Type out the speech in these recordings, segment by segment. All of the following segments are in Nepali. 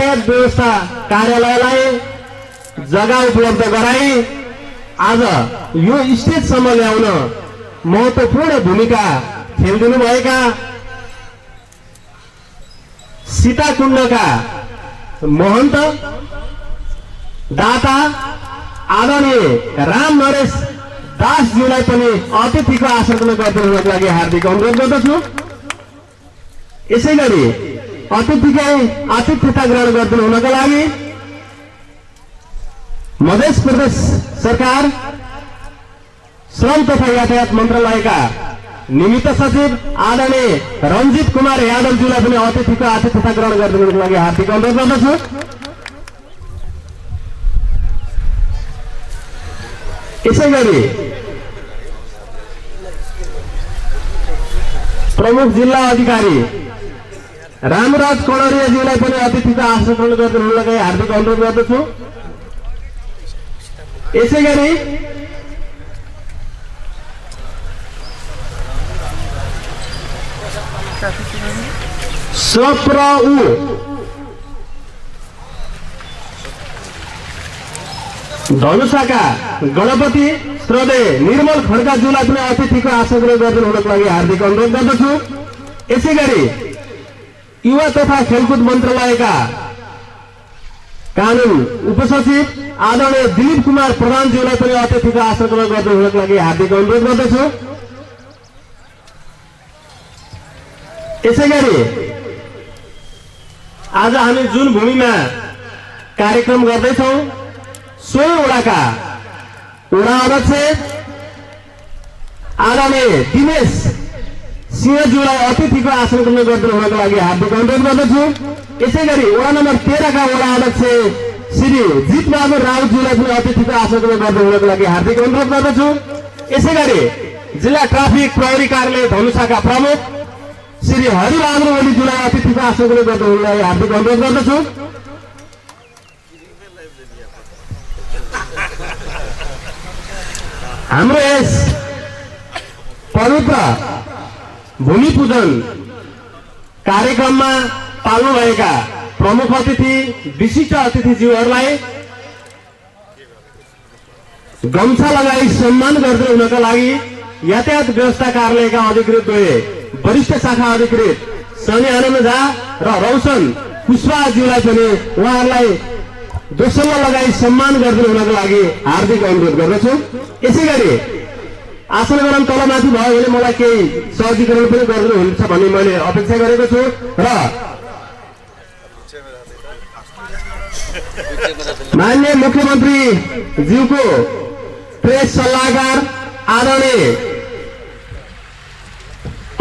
यातायात व्यवस्था कार्यालयलाई जग्गा उपलब्ध गराई आज यो स्टेजसम्म ल्याउन महत्त्वपूर्ण भूमिका खेलिदिनु भएका सीताकुण्डका महन्त दाता आदरणीय राम नरेश दासज्यूलाई पनि अतिथिको आसन गरिदिनुको लागि हार्दिक अनुरोध गर्दछु। यसैगरी अतिथिकै आतिथ्यता ग्रहण गरिदिनु हुनका लागि मध्य प्रदेश सरकार श्रम तथा यातायात मन्त्रालयका निमित्त सचिव आदरणीय रञ्जित कुमार यादवज्यूलाई पनि अतिथिको आतिथ्यता ग्रहण गरिदिनुको लागि हार्दिक अनुरोध गर्दछु। यसैगरी प्रमुख जिल्ला अधिकारी रामराज कणरियाज्यूलाई पनि अतिथिको आसन ग्रहण गरिदिनुको लागि हार्दिक अनुरोध गर्दछु। यसैगरी सप्रउ धनुषाका गणपति श्रद्धेय निर्मल खड्काज्यूलाई पनि अतिथिको आसन ग्रहण गरिदिनुको लागि हार्दिक अनुरोध गर्दछु। यसैगरी युवा तथा खेलकुद मन्त्रालयका कानून उपसचिव आदरणीय दिलीप कुमार प्रधानज्यूलाई पनि अतिथिको आसन ग्रहण गरिदिनुको लागि हार्दिक अनुरोध गर्दछु। यसैगरी आज हामी जुन भूमिमा कार्यक्रम गर्दैछौं सोही वडाका वडा अध्यक्ष आदरणीय दिनेश सिंहज्यूलाई अतिथिको आसन ग्रहण गरिदिनुको लागि हार्दिक अनुरोध गर्दछु। यसैगरी वडा नम्बर 13 का वडा अध्यक्ष श्री जित बहादुर राउतज्यूलाई पनि अतिथिको आसन ग्रहण गरिदिनुको लागि हार्दिक अनुरोध गर्दछु। यसैगरी जिल्ला ट्राफिक प्रहरी कार्यालय धनुषाका प्रमुख श्री हरिबहादुर ओलीज्यूलाई अतिथिको आसन ग्रहण गरिदिनुको लागि हार्दिक अनुरोध गर्दछु। हाम्रो यस पवित्र भूमि पूजन कार्यक्रममा पाल्नु भएका प्रमुख अतिथि विशिष्ट अतिथिज्यूहरूलाई गम्छा लगाई सम्मान गर्दै हुनका लागि यातायात व्यवस्था कार्यालयका अधिकृत वरिष्ठ शाखा अधिकृत सनी आनन्द झा र रौशन कुशवाहाज्यूलाई पनि उहाँहरूलाई दोस्रो लगाई सम्मान गर्दै हुनका लागि हार्दिक अनुरोध गर्दछु। यसैगरी आसन ग्रहण तलमाथि भयो भने मलाई केही सहजीकरण पनि गर्नुहुन्छ भन्ने मैले अपेक्षा गरेको छु र माननीय मुख्यमन्त्री ज्यूको प्रेस सल्लाहकार आदरणीय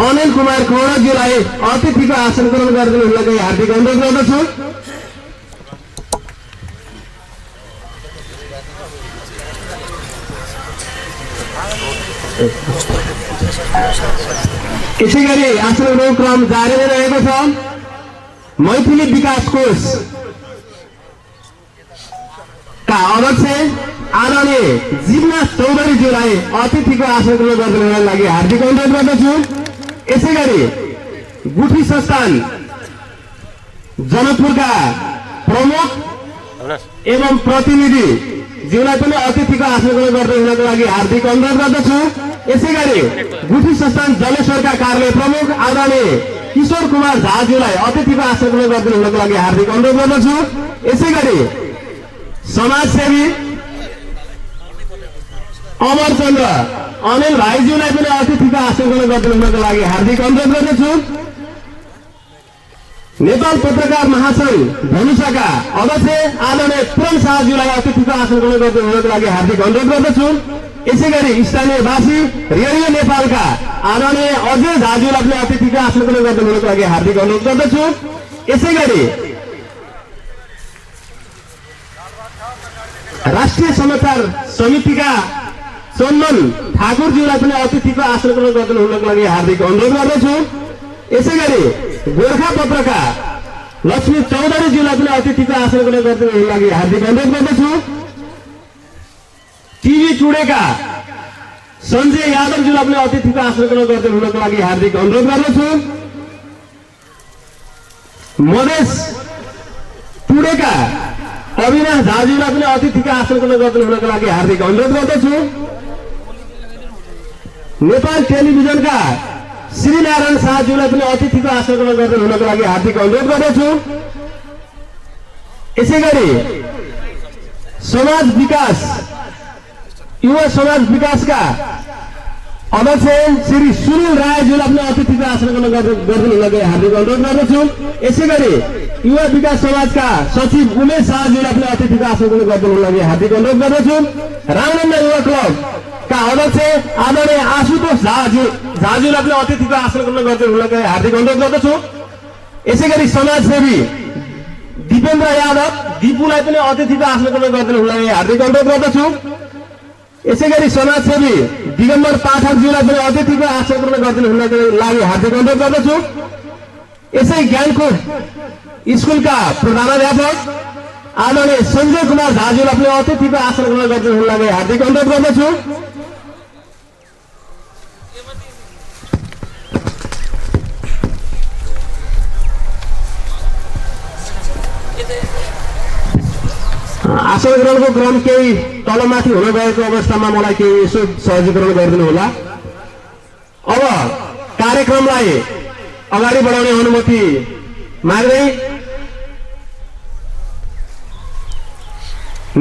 अनिल कुमार खौडाज्यूलाई अतिथिको आसन ग्रहण गरिदिनुको लागि हार्दिक अनुरोध गर्दछु। यसैगरी आसन ग्रहण क्रम जारी नै रहेको छ। मैथिली विकास कोष का अध्यक्ष आदरणीय जीवनाथ चौधरीज्यूलाई अतिथिको आसन ग्रहण गरिदिनुको लागि हार्दिक अनुरोध गर्दछु। यसैगरी गुठी संस्थान जनकपुरका प्रमुख एवं प्रतिनिधि ज्यूलाई पनि अतिथिको आसन ग्रहण गरिदिनुको लागि हार्दिक अनुरोध गर्दछु। यसैगरी गुठी संस्थान जलेश्वरका कार्यालय प्रमुख आदरणीय किशोर कुमार झाज्यूलाई अतिथिको आसन ग्रहण गरिदिनुको लागि हार्दिक अनुरोध गर्दछु। यसैगरी समाजसेवी अमरचन्द्र अनिल भाइज्यूलाई पनि अतिथिको आसन ग्रहण गरिदिनुको लागि हार्दिक अनुरोध गर्दछु। नेपाल पत्रकार महासंघ धनुषाका अध्यक्ष आदरणीय पूरण शाहज्यूलाई अतिथिको आसन ग्रहण गरिदिनुको लागि हार्दिक अनुरोध गर्दछु। यसैगरी स्थानीयवासी रेडियो नेपालका आदरणीय अजय झाज्यूलाई पनि अतिथिको आसन ग्रहण गरिदिनुको लागि हार्दिक अनुरोध गर्दछु। यसैगरी राष्ट्रिय समाचार समितिका चन्दन ठाकुरज्यूलाई पनि अतिथिको आसन ग्रहण गरिदिनुको लागि हार्दिक अनुरोध गर्दछु। यसैगरी गोर्खा पत्रका लक्ष्मी चौधरीज्यूलाई पनि अतिथिको आसन ग्रहण गरिदिनुको लागि हार्दिक अनुरोध गर्दछु। टिभी टुडेका सञ्जय यादवज्यूलाई पनि अतिथिको आसन ग्रहण गरिदिनुको लागि हार्दिक अनुरोध गर्दछु। मधेस जुडेका अविनाश झाज्यूलाई पनि अतिथिको आसन ग्रहण गर्दै हुनको लागि हार्दिक अनुरोध गर्दछु। नेपाल टेलिभिजनका श्रीनारायण शाहज्यूलाई पनि अतिथिको आसन ग्रहण गर्दै हुनको लागि हार्दिक अनुरोध गर्दछु। यसैगरी समाज विकास युवा समाज विकासका अध्यक्ष श्री सुनिल रायज्यूलाई पनि अतिथिको आसन ग्रहण गर्दै लागि हार्दिक अनुरोध गर्दछु। यसैगरी युवा विकास समाजका सचिव उमेश शाहज्यूलाई पनि अतिथिको आसन ग्रहण गर्दै लागि हार्दिक अनुरोध गर्दछु। रामनन्द युवा क्लबका अध्यक्ष आदरणीय आशुतोष झाज्यूलाई पनि अतिथिको आसन ग्रहण गर्दै लागि हार्दिक अनुरोध गर्दछु। यसैगरी समाजसेवी दिपेन्द्र यादव दिपुलाई पनि अतिथिको आसन ग्रहण गर्दै लागि हार्दिक अनुरोध गर्दछु। यसैगरी समाजसेवी दिगम्बर पाठकज्यूलाई पनि अतिथिको आसन ग्रहण गर्दै लागि हार्दिक अनुरोध गर्दछु। यसै ज्ञानकोट स्कुलका प्रधानाध्यापक आदरणीय सञ्जय कुमार झाज्यूलाई पनि अतिथिको आसन ग्रहण गर्दै लागि हार्दिक अनुरोध गर्दछु। आसन ग्रहणको क्रम केही तलमाथि हुन गएको अवस्थामा मलाई केही यसो सहजीकरण गरिदिनु होला। अब कार्यक्रमलाई अगाडि बढाउने अनुमति माग्दै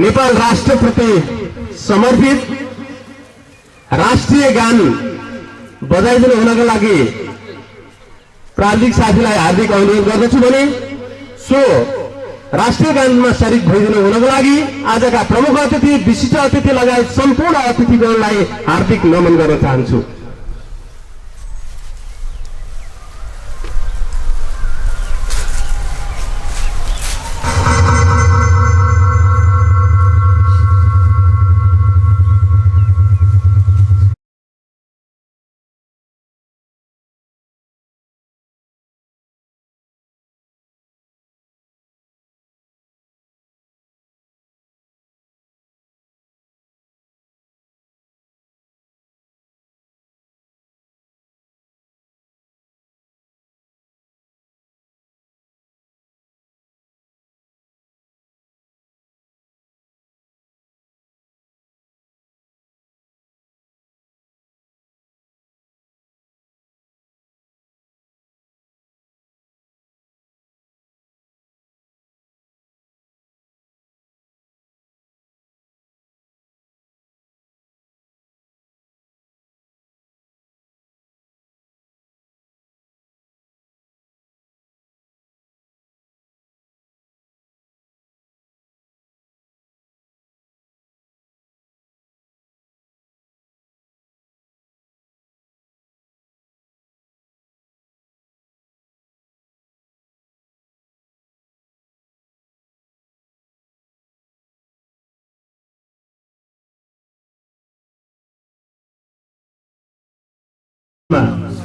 नेपाल राष्ट्रप्रति समर्पित राष्ट्रिय गान बजाइदिनु हुनका लागि प्राविधिक साथीलाई हार्दिक अनुरोध गर्दछु भने सो राष्ट्रिय गानमा शरीक भइदिनु हुनको लागि आजका प्रमुख अतिथि विशिष्ट अतिथि लगायत सम्पूर्ण अतिथिगणलाई हार्दिक नमन गर्न चाहन्छु।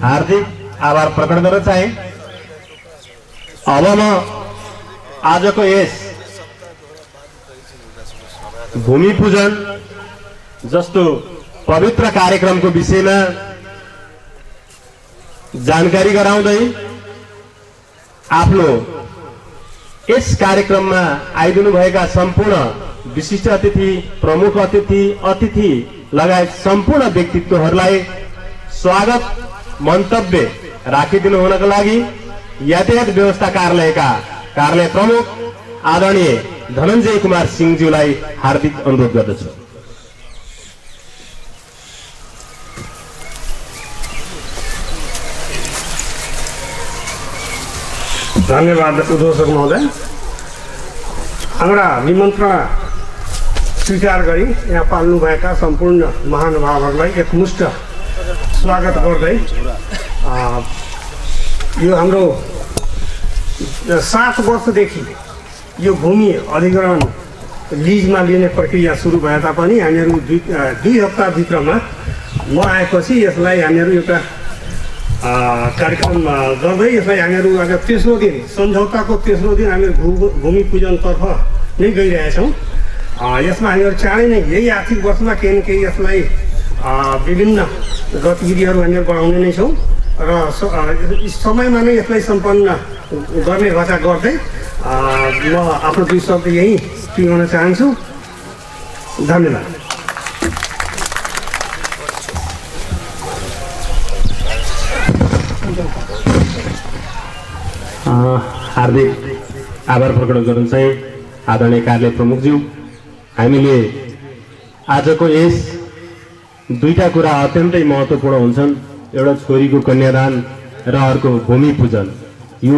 हार्दिक आभार प्रकट गर्न चाहे। अब म आजको यस भूमि पूजन जस्तो पवित्र कार्यक्रमको विषयमा जानकारी गराउँदै आफ्नो यस कार्यक्रममा आइदिनु भएका सम्पूर्ण विशिष्ट अतिथि प्रमुख अतिथि लगायत सम्पूर्ण व्यक्तित्वहरूलाई स्वागत मन्तव्य राखिदिनु हुनका लागि यातायात व्यवस्था कार्यालयका कार्यालय प्रमुख आदरणीय धनञ्जय कुमार सिंहज्यूलाई हार्दिक अनुरोध गर्दछु। धन्यवाद उद्घोषक महोदय। हाम्रा निमन्त्रणा स्वीकार गरी यहाँ पाल्नुभएका सम्पूर्ण महानुभावहरूलाई एकमुष्ट स्वागत गर्दै यो हाम्रो 7 वर्षदेखि यो भूमि अधिग्रहण लिजमा लिने प्रक्रिया सुरु भए तापनि हामीहरू 2 हप्ताभित्रमा म आएपछि यसलाई हामीहरू एउटा कार्यक्रम गर्दै यसलाई हामीहरू आज तेस्रो दिन सम्झौताको तेस्रो दिन हामीहरू भूमि पूजनतर्फ नै गइरहेछौँ। यसमा हामीहरू चाँडै नै यही आर्थिक वर्षमा केही न केही यसलाई विभिन्न गतिविधिहरू हामीहरू बढाउने नै छौँ र समयमा नै यसलाई सम्पन्न गर्ने घोषणा गर्दै म आफ्नो 2 शब्द यहीँ टुङ्गाउन चाहन्छु। धन्यवाद। हार्दिक आभार प्रकट गर्नु चाहिँ आदरणीय कार्यालय प्रमुखज्यू, हामीले आजको यस दुईटा कुरा अत्यन्तै महत्त्वपूर्ण हुन्छन्। एउटा छोरीको कन्यादान र अर्को भूमि पूजन। यो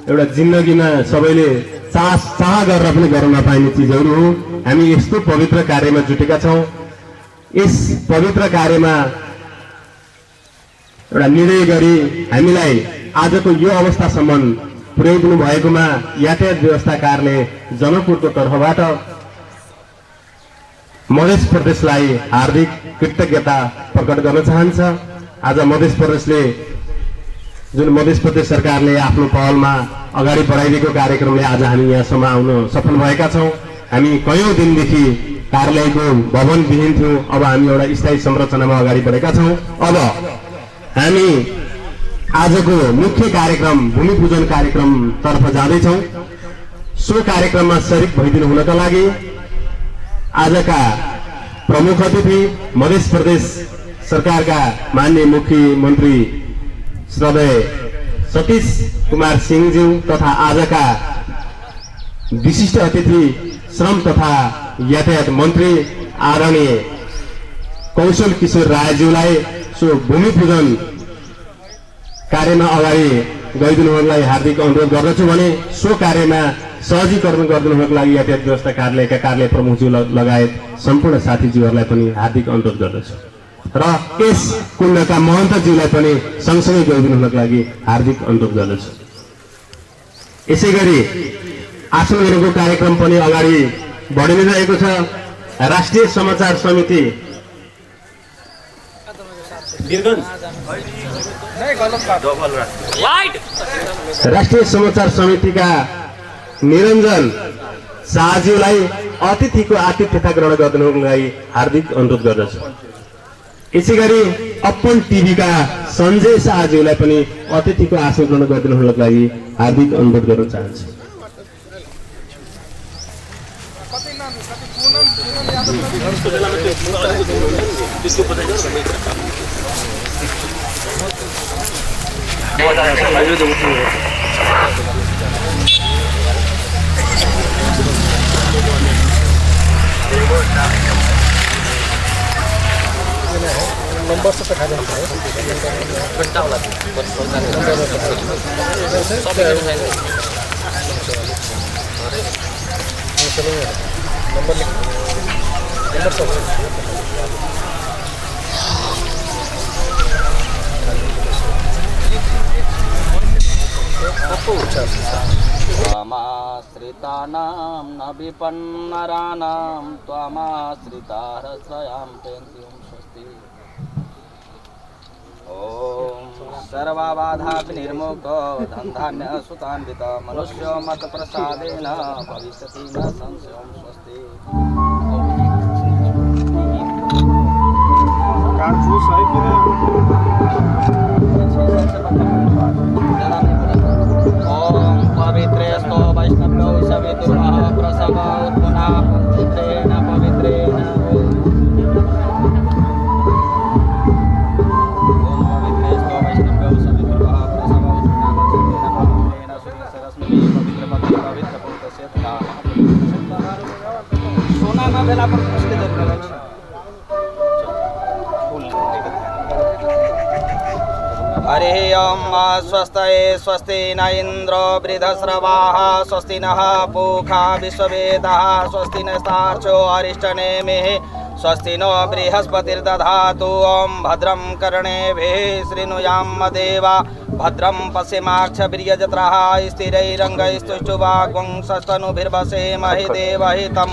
एउटा जिन्दगीमा सबैले चाह गरेर पनि गर्न नपाइने चिजहरू हो। हामी यस्तो पवित्र कार्यमा जुटेका छौँ। यस पवित्र कार्यमा एउटा निर्णय गरी हामीलाई आजको यो अवस्थासम्म पुर्याइदिनु भएकोमा यातायात व्यवस्था कार्यालय जनकपुरको तर्फबाट मध्य प्रदेशलाई हार्दिक कृतज्ञता प्रकट गर्न चाहन्छ। आज मध्य प्रदेशले जुन मध्य प्रदेश सरकारले आफ्नो पहलमा अगाडि बढाइदिएको कार्यक्रमले आज हामी यहाँसम्म आउन सफल भएका छौँ। हामी कयौँ दिनदेखि कार्यालयको भवन विहीन थियौँ, अब हामी एउटा स्थायी संरचनामा अगाडि बढेका छौँ। अब हामी आजको मुख्य कार्यक्रम भूमि पूजन कार्यक्रम तर्फ जाँदैछौँ। सो कार्यक्रममा शरीक भइदिनु हुनका लागि आजका प्रमुख अतिथि मध्य प्रदेश सरकारका माननीय मुख्यमन्त्री श्रद्धेय सतीश कुमार सिंहज्यू तथा आजका विशिष्ट अतिथि श्रम तथा यातायात मन्त्री आदरणीय कौशल किशोर रायज्यूलाई सो भूमि पूजन कार्यमा अगाडि गइदिनुलाई हार्दिक अनुरोध गर्दछु भने सो कार्यमा सहजीकरण गरिदिनुको लागि यातायात व्यवस्था कार्यालयका कार्यालय प्रमुखज्यू लगायत सम्पूर्ण साथीज्यूहरूलाई पनि हार्दिक अनुरोध गर्दछु र यस कुण्डका महन्तज्यूलाई पनि सँगसँगै गइदिनुको लागि हार्दिक अनुरोध गर्दछु। यसै गरी आसन ग्रहणको कार्यक्रम पनि अगाडि बढी नै रहेको छ। राष्ट्रिय समाचार समिति राष्ट्रिय समाचार समितिका निरञ्जन शाहज्यूलाई अतिथिको आतिथ्यता ग्रहण गरिदिनुको लागि हार्दिक अनुरोध गर्दछु। यसै गरी अपन टिभीका सञ्जय शाहज्यूलाई पनि अतिथिको आसन ग्रहण गरिदिनुको लागि हार्दिक अनुरोध गर्न चाहन्छु। नंबर से खा जाता है नंबर त्वामाश्रितानां न विपन्नराणां त्वामाश्रितारश्रयां पेन्तिं स्वस्ति। ॐ सर्वबाधाभिर्मुक्तो धनधान्यसुतान्वित मनुष्यो मतप्रसादेन भविष्यति न संशयं स्वस्ति। ॐ पवित्रेस्तो वैष्णव्यो सवितुर्मः प्रसव उत्पुनः पवित्रेण पवित्रेण सोना न भेला पर उसके जरूरत है। हरि ओम स्वस्ति स्वस्ति न इंद्रो वृद्धश्रवाः स्वस्ति नः पूषा विश्ववेदाः स्वस्ति नस्तार्क्ष्यो अरिष्टनेमिः स्वस्ति नो बृहस्पतिर्दधातु। ओम भद्रं कर्णेभिः शृणुयाम देवा भद्रं पश्येमाक्षभिर्यजत्राः स्थिरैरङ्गैस्तुष्टुवाग्वंसस्तनुभिर्वसेमहि देवहितं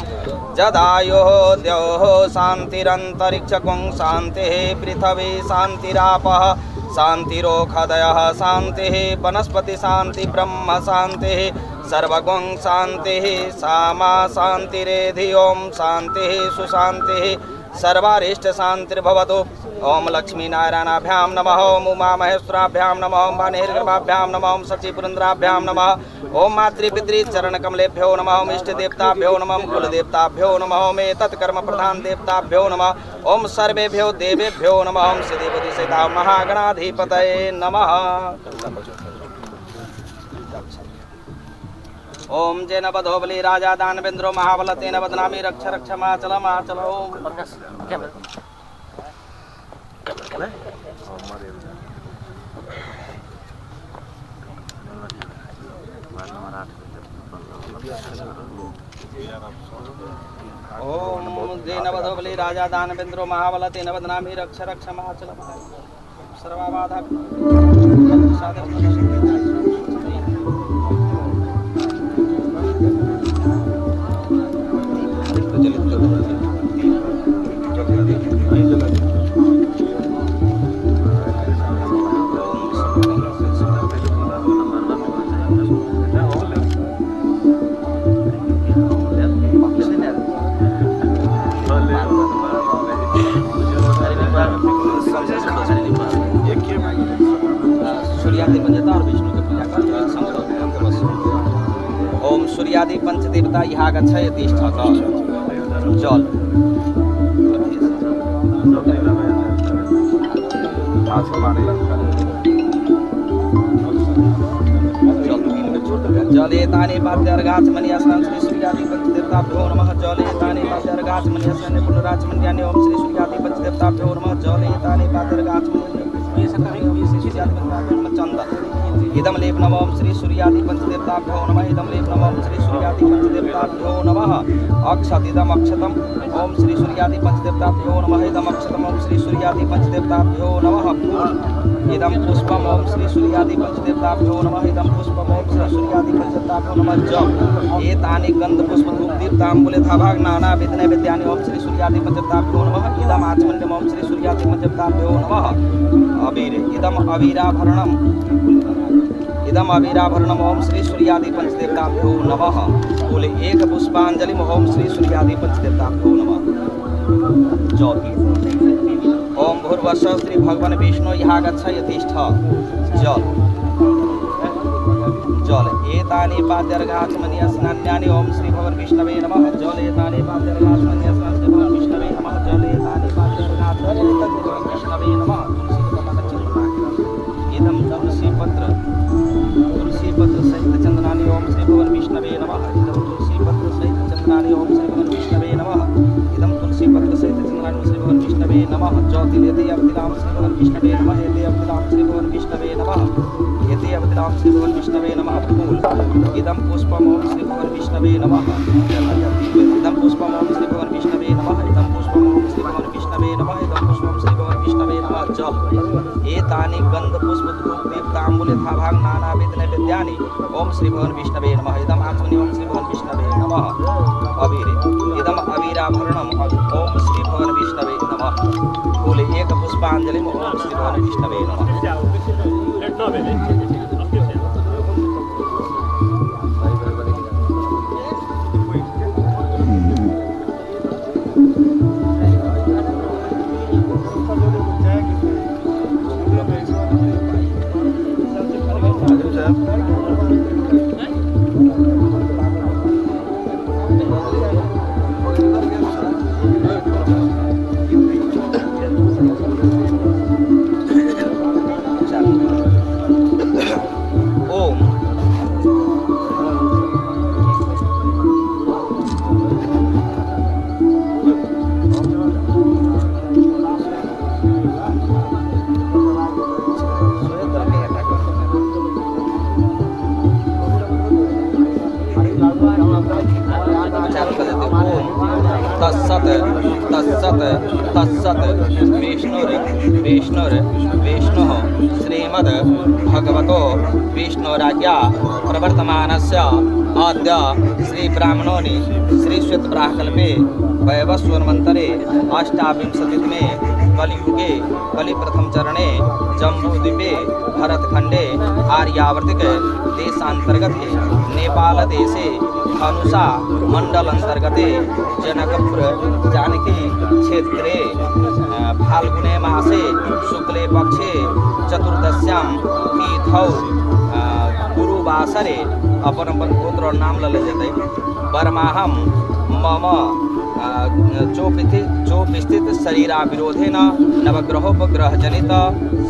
जदायुः द्यौः शान्तिरन्तरिक्षं शान्तिः पृथिवी शान्तिरापः शान्तिरोषधयः शान्तिः वनस्पति शान्ति ब्रह्म शान्तिः सर्वगुं शान्तिः सामा शान्तिरेधि। ओम शान्तिः सुशान्तिः सर्वारिष्ट शान्तिर्भवतु। ओम लक्ष्मी नारायणाभ्यां नमः ओम उमा महेश्वराभ्यां नमः ओम वाणीर्गर्भाभ्यां नमः ओम सचिपुरंद्राभ्यां नमः ओम मातृपितृ चरण कमलेभ्यो नमः ओम इष्ट देवताभ्यो नमः ओम कुल देवताभ्यो नमः ओम एतत् कर्म प्रधान देवताभ्यो नमः ओम सर्वेभ्यो देवेभ्यो नमः ओम श्रीदेवती सहिता महागणाधिपतये नमः। ओम जैन बधो बलि राजा दानवेंद्रो महाबल तेन बदनामी रक्ष रक्ष माचल माचल ओम ओम जैन बधो बलि राजा दानवेंद्रो महाबल तेन बदनामी रक्ष रक्ष माचल सर्वबाधा सूर्यादि पंचदेवता और विष्णु की पूजा करते संकल्प। ओम सूर्यादि पंचदेवता यहाँ गच्छय तिष्ठत जल जले ताने पाद्यार्घाचमनि अस्नान श्री सूर्यादि पंचदेवताभ्यो नमः। जले ताने पाद्यार्घाचमनि अस्नान पुनराचमन्यानि ओम श्री सूर्यादि पंचदेवताभ्यो नमः। जले ताने पाद्यार्घाचमनि इदम लेप नमः ओम श्री सूर्यादि पंचदेवताभ्यो नमः। इदम लेप नमः ओम श्री सूर्यादि पंचदेवताभ्यो नमः। अक्षत इदम अक्षतम ओम श्री सूर्यादि पंचदेवताभ्यो नमः। इदम अक्षतम ओम श्री सूर्यादि पंचदेवताभ्यो नमः। फूल इदम पुष्पम ओम श्री सूर्यादि पंचदेवताभ्यो नमः। इदम पुष्पम ओम श्री सूर्यादि पंचदेवताभ्यो नमः। जप एतानि गंध पुष्प धूप दीप तांबूले धाभाग नाना विद्ने विद्यानि ओम श्री सूर्यादि पंचदेवताभ्यो नमः। इदम आचमन्यम ओम श्री सूर्यादि पंचदेवताभ्यो नमः। अबीर इदम अबीराभरणम इदम अबीराभरणम ओम श्री सूर्यादि पंचदेवताभ्यो नमः। फूल एक पुष्पांजलि ओम श्री सूर्यादि पंचदेवताभ्यो नमः। ज्योति ओम भूर्वस्व श्री भगवान विष्णु यहाँ गच्छय तिष्ठ जल जल एतानि पाद्यार्घाचमनि अस्नान्यानि ओम श्री भगवान विष्णवे नमः। जल एतानि पाद्यार्घाचमनि अस्नान्यानि श्री भगवान विष्णवे नमः। जल एतानि पाद्यार्घाचमनि भगवान विष्णवे नमः। इदम तुलसी पत्र सहित चंदनानि ओम श्री भगवान विष्णवे नमः। इदम तुलसी पत्र सहित चंदनानि ओम श्री भगवान विष्णवे नमः। इदम तुलसी पत्र सहित चंदनानि ओम श्री भगवान विष्णवे नमः। ज्योति यदि अवतिलाम श्री भगवान विष्णवे नमः। यदि अवतिलाम श्री भगवान विष्णवे नमः। यदि अवतिलाम श्री भगवान विष्णवे नमः। फूल इदम पुष्पम ओम श्री भगवान विष्णवे नमः। इदम पुष्पम ओम श्री भगवान विष्णवे नमः। इदम पुष्पम ओम श्री भगवान विष्णवे नमः। इदम पुष्पम श्री भगवान विष्णवे नमः। जप एतानि गंध पुष्प धूप दीप तांबूले धाभाग नाना विद्ने विद्यानि ओम श्री भगवान विष्णवे नमः। इदम आचमनि ओम श्री भगवान विष्णवे नमः। अबीर इदम अबीराभरणम ओम श्री भगवान विष्णवे नमः। फूल एक पुष्पांजलि ओम श्री भगवान विष्णवे नमः। तत्सत तत्सत तत्सत विष्णु श्रीमद् भगवतो विष्णुराज्ञा प्रवर्तमानस्य अद्य श्री ब्राह्मणोनि श्री श्वेत प्राकल्पे वैवस्वन्वन्तरे 8विंशतितमे कलियुगे कलिप्रथम चरणे जम्बूद्वीपे भरतखंडे आर्यावर्तिक देशांतर्गते नेपाल देशे धनुषा मंडल अंतर्गते जनकपुर जानकी क्षेत्रे फाल्गुने मासे शुक्ले पक्षे चतुर्दश्यां तिथौ गुरुवासरे अपन गोत्र नाम ले जाते वर्माहम मम चोपस्थित शरीरा विरोधेन नवग्रहोपग्रह जनित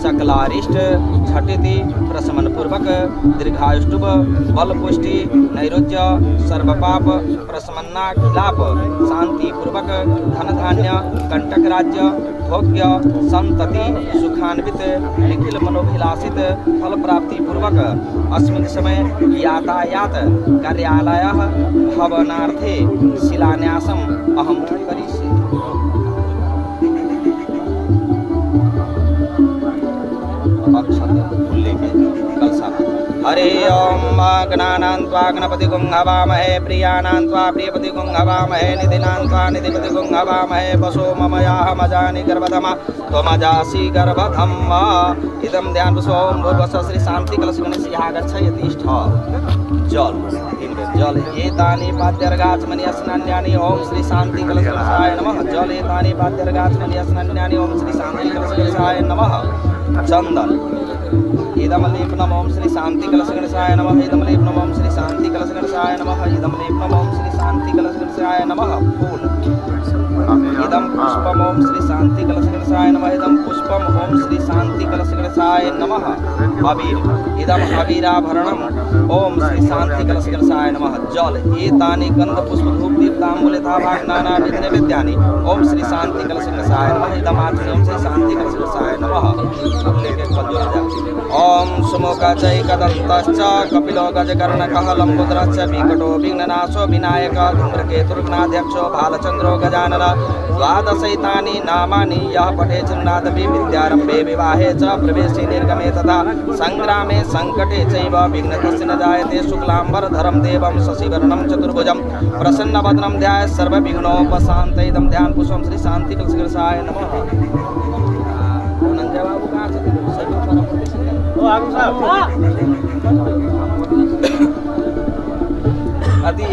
सकलारिष्ट झटिति प्रशमन पूर्वक दीर्घायुष्टुभ बलपुष्टि नैरोज्य सर्वपाप प्रशमनाखिलाप शांति पूर्वक धन धान्य कंटक राज्य भोग्य संतति सुखान्वित निखिल मनोभिलाषित फल प्राप्ति पूर्वक अस्मिन् समय यातायात कार्यालय भवनार्थे शिलान्यासम अहम करिष्ये। हरे ओम गणानान्त्वा गणपति गुंहवामहे प्रियानान्त्वा प्रियपति गुंहवामहे निधिनान्त्वा निधिपति गुंहवामहे वसो मम याहमजानि गर्भधमा त्वमजासि गर्भधम्मा इदं ध्यान सोम भूर्वस्व श्री शांति कलशगणेशयागच्छयति स्थ जल जल एतानि पाद्यर्गाचमनि स्नान्यानि ओम श्री शांति कलशगणेशाय नमः जल एतानि पाद्यर्गाचमनि स्नान्यानि ओम श्री शांति कलशगणेशाय नमः चंदन इदम लेपनम ओम श्री शांति कलशगणेशाय नमः इदम लेपनम ओम श्री शांति कलशगणेशाय नमः इदम लेपनम ओम श्री शांति कलशगणेशाय नमः फूल इदम पुष्पम ओम श्री शांति कलशगणेशाय नमः इदम पुष्पम ओम श्री शांति कलशगणेशाय नमः अबीर इदम अबीराभरणम ओम श्री शांति कलशगणेशाय नमः जल एतानि गंध पुष्प धूप दीप तांबूल यथाभाग नाना विध नैवेद्यानि ओम श्री शांति कलशगणेशाय नमः इदम आचमनी ओम श्री शांति कलशगणेशाय नमः ओम सुमुखचैकदन्तश्च कपिलो गजकर्णकः लम्बोदरश्च विकटो विघ्ननाशो विनायक धूम्रकेतुर्गणाध्यक्षो भालचन्द्रो गजानन द्वादशैतानि नामानि यः पठे चन्द्रादपि विद्यारम्भे विवाहे च प्रवेशे निर्गमे तथा संग्रामे संकटे चैव विघ्नतस्य न जायते शुक्लाम्बरधरं देवं शशिवर्णं चतुर्भुजं प्रसन्नवदनं ध्यायेत् सर्वविघ्नोपशान्तये इदं ध्यानपुष्पं श्री शांति कलशगणेशाय नमः। धनंजय बाबू कहाँ से अति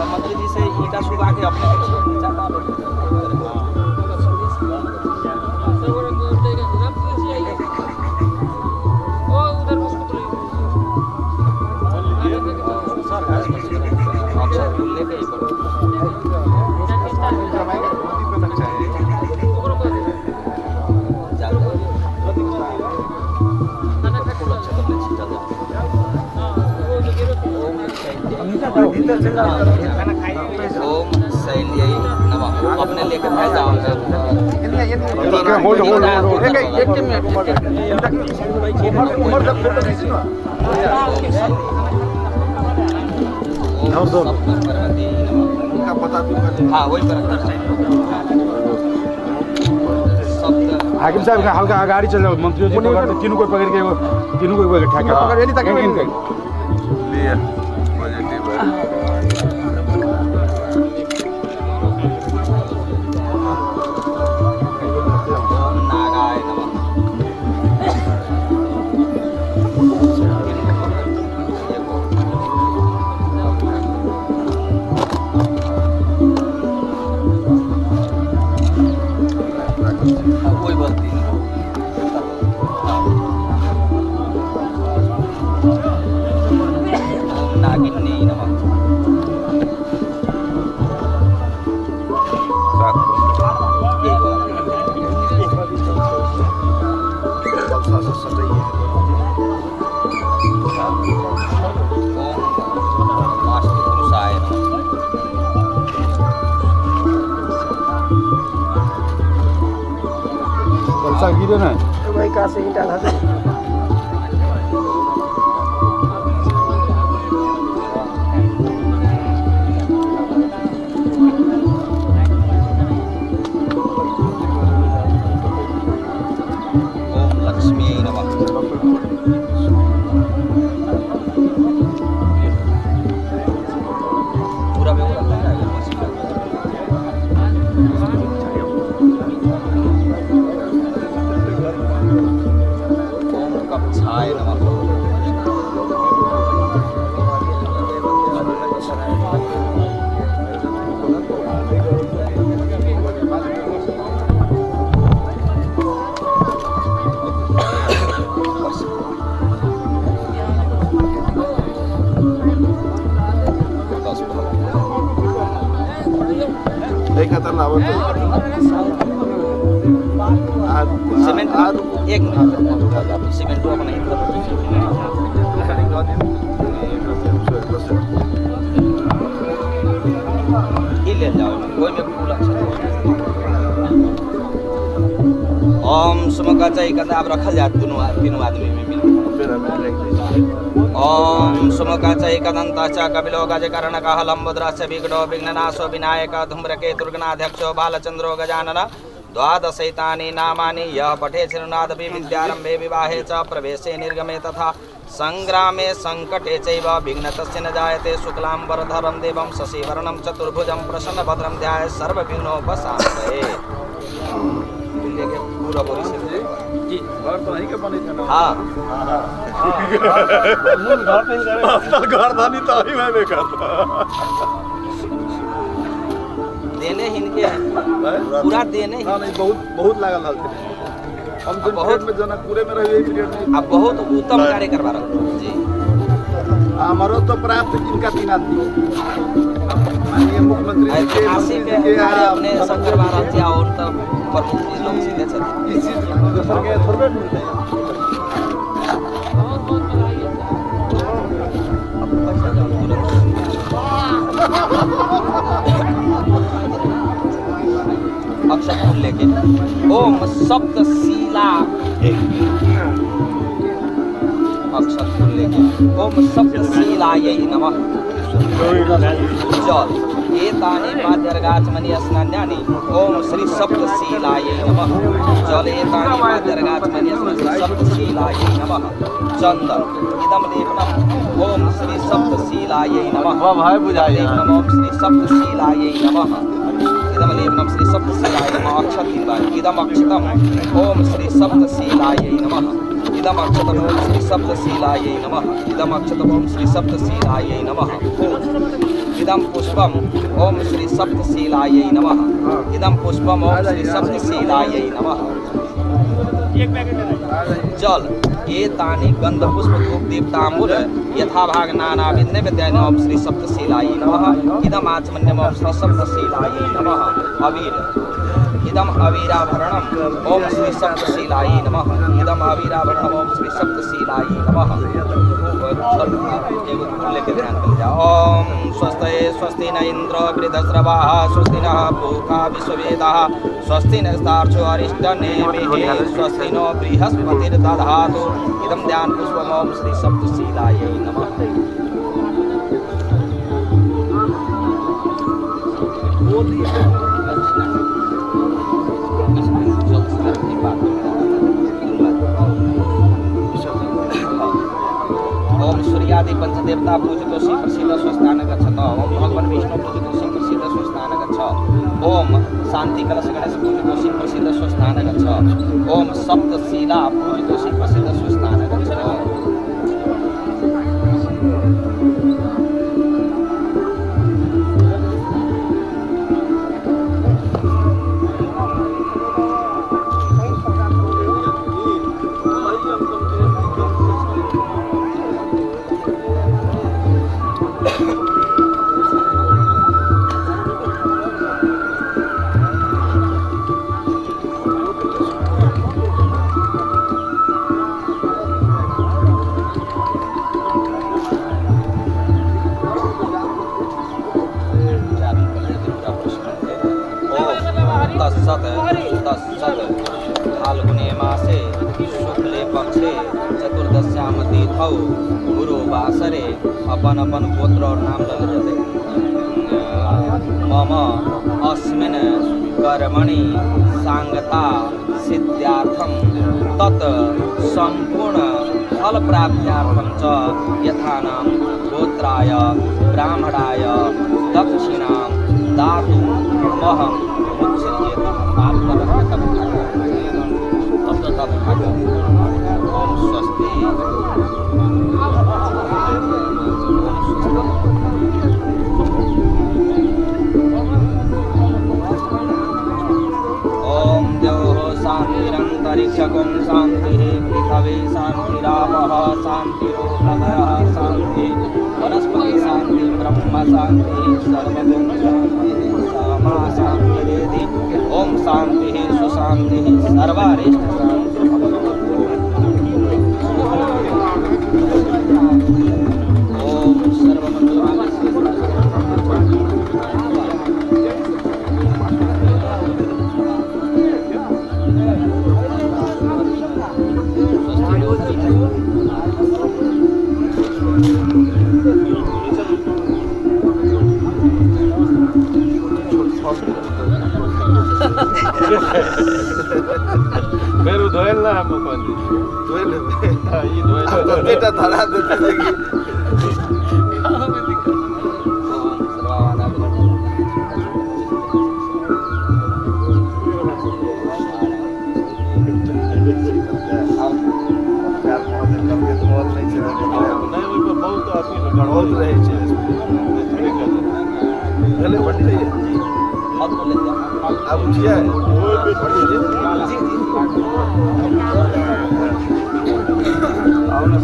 मंत्री जी से ईटा सुबह के अपने ओम शैल्यै नमः अपने लेकर मैं जाऊंगा हाँ वही पर हाकिम साहब हल्का अगाडि चल जाओ मंत्री जी पकड़ तीनों को पकड़ के तीनों को ठेका पकड़ एनी तक लिए पॉजिटिव है नागाय नमः कोई बात नहीं नागिनी नमः पैसा गिरे ना भाई कहाँ से ईटा था ओम लक्ष्मी नमः पूरा व्यवहार गच्छाय नमः। सीमेंट एक मिनट सीमेंट अपना ले जाओ कोई में फूल ओम सुमका चाहिँ कदा अब रखल जात तीनों आदमी में मिल ओम सुमका चाहिँ कदंत च कपिलो गजकर्ण कः लंबोदरस्य विघ्नो विघ्ननाशो विनायक धूम्रकेतुर्गणाध्यक्षो बालचंद्रो गजानन द्वादशैतानि नामानि यः पठे चिरुनादपि विद्यारंभे विवाहे च प्रवेशे निर्गमे तथा संग्रामे संकटे चैव विघ्नतस्य न जायते शुक्लांबरधरं देवं शशिवर्णं चतुर्भुजं प्रसन्नभद्रं ध्यायेत् सर्वविघ्नोपशान्तये। पूरा बोल सकते जी घर तो नहीं के बने थे ना। हाँ घर धनी तो ही मैं बेकार देने हिनके पूरा देने ही नहीं बहुत लागल हल हम जो बहुत में जनकपुरे में रहे पीरियड में अब बहुत उत्तम कार्य करवा रहे जी। हमारो तो प्राप्त इनका 3 आदमी माननीय मुख्यमंत्री के काशी के अपने शंकर महाराज जी और तो प्रमुख जी लोग सीधे चलते इस चीज दूसर के थोड़े मिलते हैं। अक्षर फूल लेके ओम सप्तशिला अक्षर फूल लेके ओम सप्तशिलायै नमः। जल एतानि पाद्यर्गाचमनि स्नान्यानि ओम श्री सप्तशिलायै नमः। जल एतानि पाद्यर्गाचमनि स्नान्यानि सप्तशिलायै नमः। चंदन इदं लेपनम् ओम श्री सप्तशिलायै नमः। भाई बुझाइए ओम श्री सप्तशिलायै नमः। इदं लेपनं श्री सप्तशिलायै नमः। अक्षत इदं अक्षतम् ओम श्री सप्तशिलायै नमः। इदं अक्षतम् ओम श्री सप्तशिलायै नमः। इदं अक्षतम् ओम श्री सप्तशिलायै नमः। इदं पुष्पम् ओम श्री सप्तशिलायै नमः। इदं पुष्पम् ओम श्री सप्तशिलायै नमः। जल एतानि गंधपुष्प धूप दीप तांबूल यथाभाग नानाविध नैवेद्यानि ओम श्री सप्तशिलायै नमः। इदम् आचमन्यम् ओम श्री सप्तशिलायै नमः। अबीर इदम् अबीराभरणम् ओम श्री सप्तशिलायै नमः। इदम् अबीराभरणम् ओम श्री सप्तशिलायै नमः। एगो फूल लेके ध्यान कर जाओ। ओम स्वस्ति स्वस्ति न इंद्र वृद्धश्रवाः स्वस्ति नः पूषा विश्ववेदाः स्वस्ति नस्तार्क्ष्यो अरिष्टनेमिः स्वस्ति नो बृहस्पतिर्दधातु। इदं ध्यान पुष्पम् ओम श्री सप्तशिलायै नमः। ओम सूर्यादि पंचदेवता पूजितो श्री प्रसिद्ध स्वस्थान गच्छत। ओम भगवान विष्णु पूजितो श्री प्रसिद्ध स्वस्थान गच्छ। ओम शांति कलश गणेश पूजितो श्री प्रसिद्ध स्वस्थान गच्छ। ओम सप्तशिला पूजितो श्री प्रसिद्ध स्वस्थान गच्छ। फाल्गुने मासे शुक्ले पक्षे चतुर्दश्यां तिथौ गुरुवासरे अपन अपन गोत्र और नाम ललते मम अस्मिन् कर्मणि सांगता सिद्ध्यार्थं तत् संपूर्ण फल प्राप्त्यार्थं च यथानां गोत्राय ब्राह्मणाय दक्षिणां दातुमहं मुच्यते। आप तब ओम स्वस्ति। ओम द्योः शान्तिरन्तरिक्षकं शान्तिः पृथिवी शान्तिरापः शान्तिरोषधयः शान्तिः वनस्पति शान्ति ब्रह्म शान्तिः सर्वभूत शान्तिः सामा शान्तिरेधि ओम शान्तिः सुशान्तिः सर्वारिष्ट शान्तिः ओम मेरो धोएल ना हम पनि धोएल यी धोएल बेटा धरा देते कि अब जिया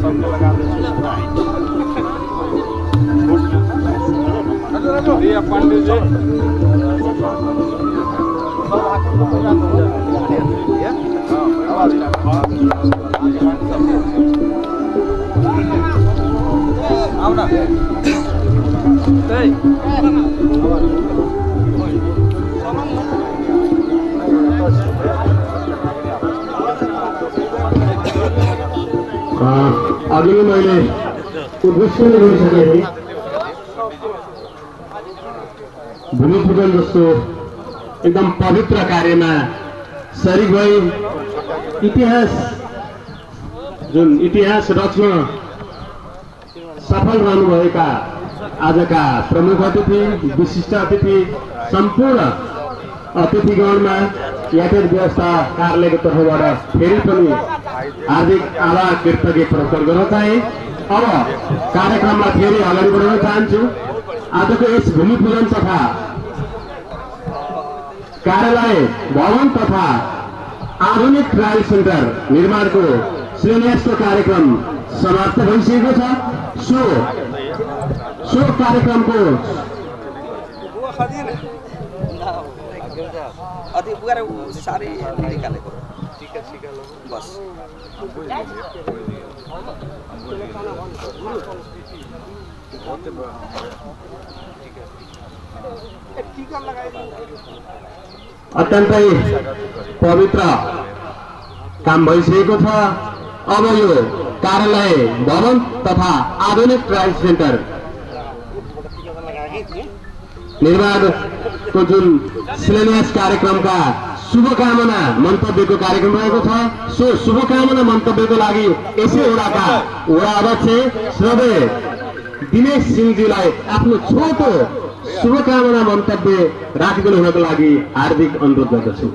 सबको लगा दे पंडित अघि नै मैले उद्घोषण गरिसकेँ भूमि पूजन जस्तो एकदम पवित्र कार्यमा शरीक भई इतिहास रच्न सफल रहनुभएका आजका प्रमुख अतिथि विशिष्ट अतिथि सम्पूर्ण अतिथिगणमा यातायात व्यवस्था कार्यालयको तर्फबाट फेरि पनि हार्दिक आभार कृतज्ञ प्रकट गर्न चाहे। अब कार्यक्रममा फेरि अगाडि बढाउन चाहन्छु। आजको यस भूमि पूजन तथा कार्यालय भवन तथा आधुनिक ट्रायल सेन्टर निर्माणको शिलान्यासको कार्यक्रम समाप्त भइसकेको छ। सो कार्यक्रमको अति बुगार सारे निकालेको बस अत्यन्तै पवित्र काम भइसकेको छ। अब यो कार्यालय भवन तथा आधुनिक ट्रायल सेन्टर निर्माणको जुन शिलान्यास कार्यक्रमका शुभकामना मन्तव्यको कार्यक्रम रहेको छ। सो शुभकामना मन्तव्यको लागि यसै वडाका वडा अध्यक्ष श्रद्धेय दिनेश सिंहजीलाई आफ्नो छोटो शुभकामना मन्तव्य राखिदिनु हुनको लागि हार्दिक अनुरोध गर्दछु।